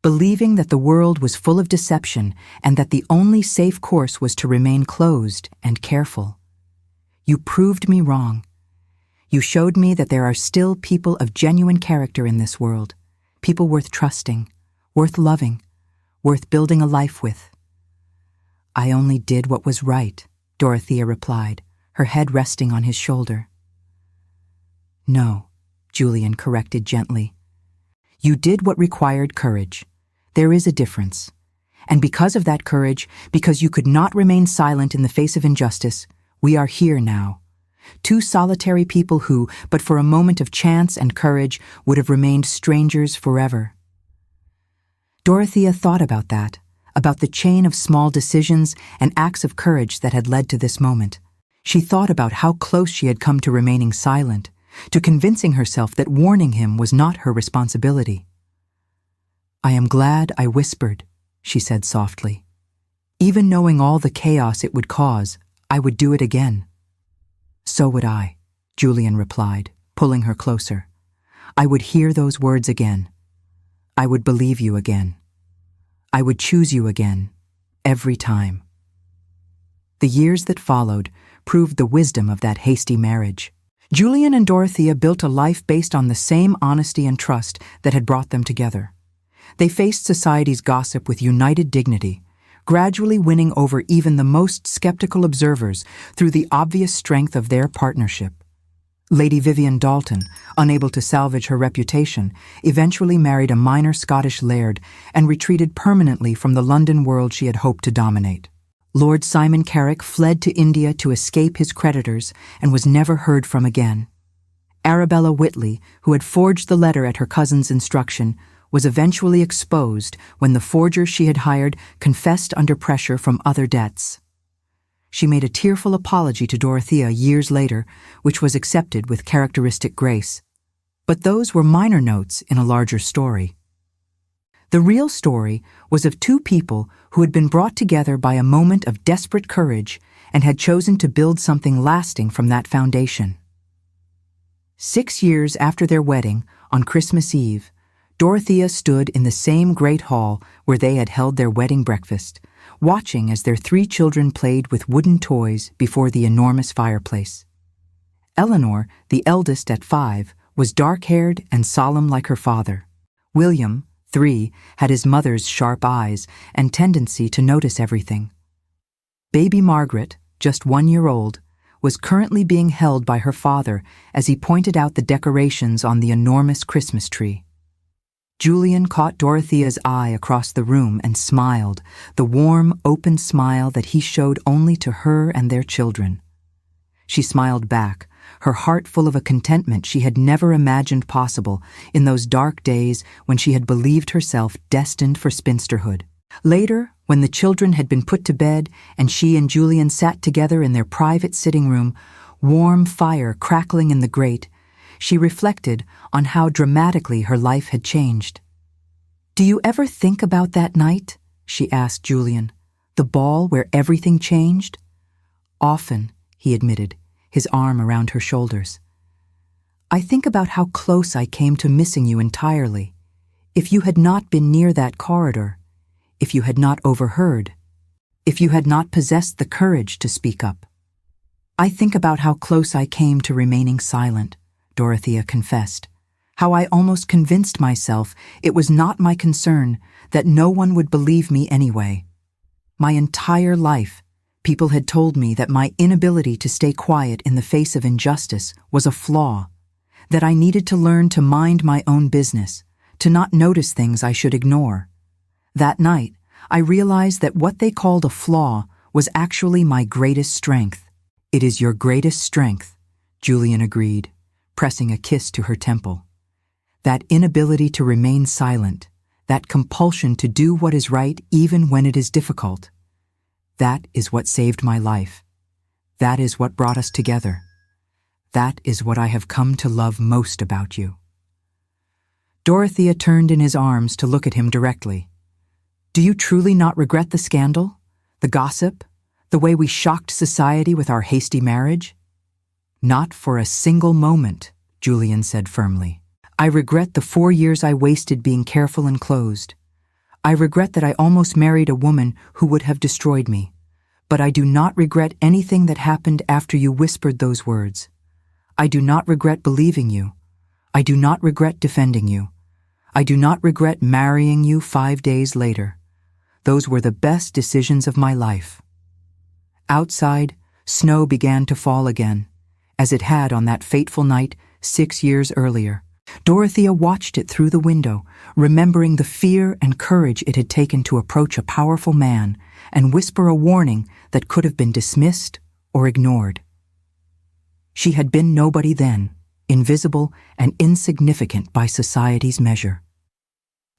"Believing that the world was full of deception and that the only safe course was to remain closed and careful. You proved me wrong. You showed me that there are still people of genuine character in this world, people worth trusting, worth loving, worth building a life with." "I only did what was right," Dorothea replied, her head resting on his shoulder. "No," Julian corrected gently. You did what required courage. There is a difference. And because of that courage, because you could not remain silent in the face of injustice, we are here now. Two solitary people who, but for a moment of chance and courage, would have remained strangers forever. Dorothea thought about that, about the chain of small decisions and acts of courage that had led to this moment. She thought about how close she had come to remaining silent, to convincing herself that warning him was not her responsibility. "I am glad I whispered," she said softly. "Even knowing all the chaos it would cause, I would do it again." "So would I," Julian replied, pulling her closer. "I would hear those words again. I would believe you again. I would choose you again, every time." The years that followed proved the wisdom of that hasty marriage. Julian and Dorothea built a life based on the same honesty and trust that had brought them together. They faced society's gossip with united dignity, gradually winning over even the most skeptical observers through the obvious strength of their partnership. Lady Vivian Dalton, unable to salvage her reputation, eventually married a minor Scottish laird and retreated permanently from the London world she had hoped to dominate. Lord Simon Carrick fled to India to escape his creditors and was never heard from again. Arabella Whitley, who had forged the letter at her cousin's instruction, was eventually exposed when the forger she had hired confessed under pressure from other debts. She made a tearful apology to Dorothea years later, which was accepted with characteristic grace. But those were minor notes in a larger story. The real story was of two people who had been brought together by a moment of desperate courage and had chosen to build something lasting from that foundation. 6 years after their wedding, on Christmas Eve, Dorothea stood in the same great hall where they had held their wedding breakfast, watching as their 3 children played with wooden toys before the enormous fireplace. Eleanor, the eldest at 5, was dark-haired and solemn like her father. William, 3, had his mother's sharp eyes and tendency to notice everything. Baby Margaret, just 1 year old, was currently being held by her father as he pointed out the decorations on the enormous Christmas tree. Julian caught Dorothea's eye across the room and smiled, the warm, open smile that he showed only to her and their children. She smiled back, her heart full of a contentment she had never imagined possible in those dark days when she had believed herself destined for spinsterhood. Later, when the children had been put to bed and she and Julian sat together in their private sitting room, warm fire crackling in the grate, she reflected on how dramatically her life had changed. "Do you ever think about that night?" she asked Julian. "The ball where everything changed?" "Often," he admitted, his arm around her shoulders. "I think about how close I came to missing you entirely. If you had not been near that corridor, if you had not overheard, if you had not possessed the courage to speak up. I think about how close I came to remaining silent," Dorothea confessed. "How I almost convinced myself it was not my concern, that no one would believe me anyway. My entire life, people had told me that my inability to stay quiet in the face of injustice was a flaw, that I needed to learn to mind my own business, to not notice things I should ignore. That night, I realized that what they called a flaw was actually my greatest strength." "It is your greatest strength," Julian agreed, pressing a kiss to her temple. "That inability to remain silent, that compulsion to do what is right even when it is difficult. That is what saved my life. That is what brought us together. That is what I have come to love most about you." Dorothea turned in his arms to look at him directly. "Do you truly not regret the scandal, the gossip, the way we shocked society with our hasty marriage?" "Not for a single moment," Julian said firmly. "I regret the 4 years I wasted being careful and closed. I regret that I almost married a woman who would have destroyed me. But I do not regret anything that happened after you whispered those words. I do not regret believing you. I do not regret defending you. I do not regret marrying you 5 days later. Those were the best decisions of my life." Outside, snow began to fall again, as it had on that fateful night 6 years earlier. Dorothea watched it through the window, remembering the fear and courage it had taken to approach a powerful man and whisper a warning that could have been dismissed or ignored. She had been nobody then, invisible and insignificant by society's measure.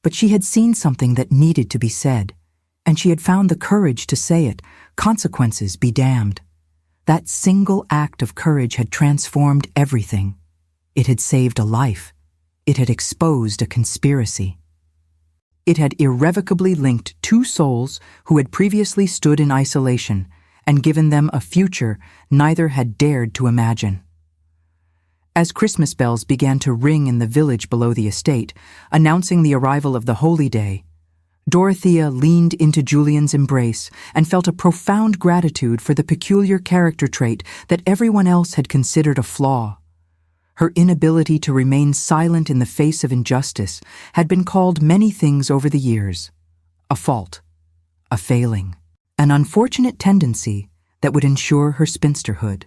But she had seen something that needed to be said, and she had found the courage to say it, consequences be damned. That single act of courage had transformed everything. It had saved a life. It had exposed a conspiracy. It had irrevocably linked two souls who had previously stood in isolation and given them a future neither had dared to imagine. As Christmas bells began to ring in the village below the estate, announcing the arrival of the holy day, Dorothea leaned into Julian's embrace and felt a profound gratitude for the peculiar character trait that everyone else had considered a flaw. Her inability to remain silent in the face of injustice had been called many things over the years: a fault, a failing, an unfortunate tendency that would ensure her spinsterhood.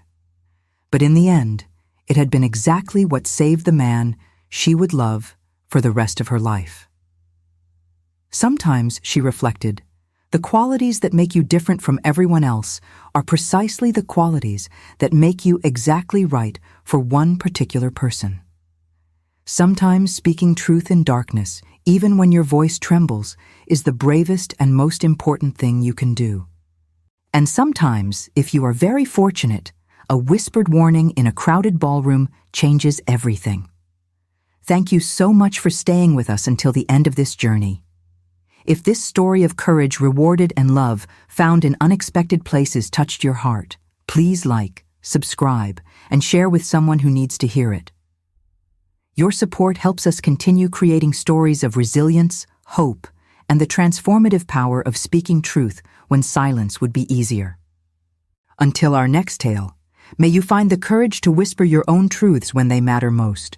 But in the end, it had been exactly what saved the man she would love for the rest of her life. Sometimes, she reflected, the qualities that make you different from everyone else are precisely the qualities that make you exactly right for one particular person. Sometimes speaking truth in darkness, even when your voice trembles, is the bravest and most important thing you can do. And sometimes, if you are very fortunate, a whispered warning in a crowded ballroom changes everything. Thank you so much for staying with us until the end of this journey. If this story of courage rewarded and love found in unexpected places touched your heart, please like, subscribe, and share with someone who needs to hear it. Your support helps us continue creating stories of resilience, hope, and the transformative power of speaking truth when silence would be easier. Until our next tale, may you find the courage to whisper your own truths when they matter most.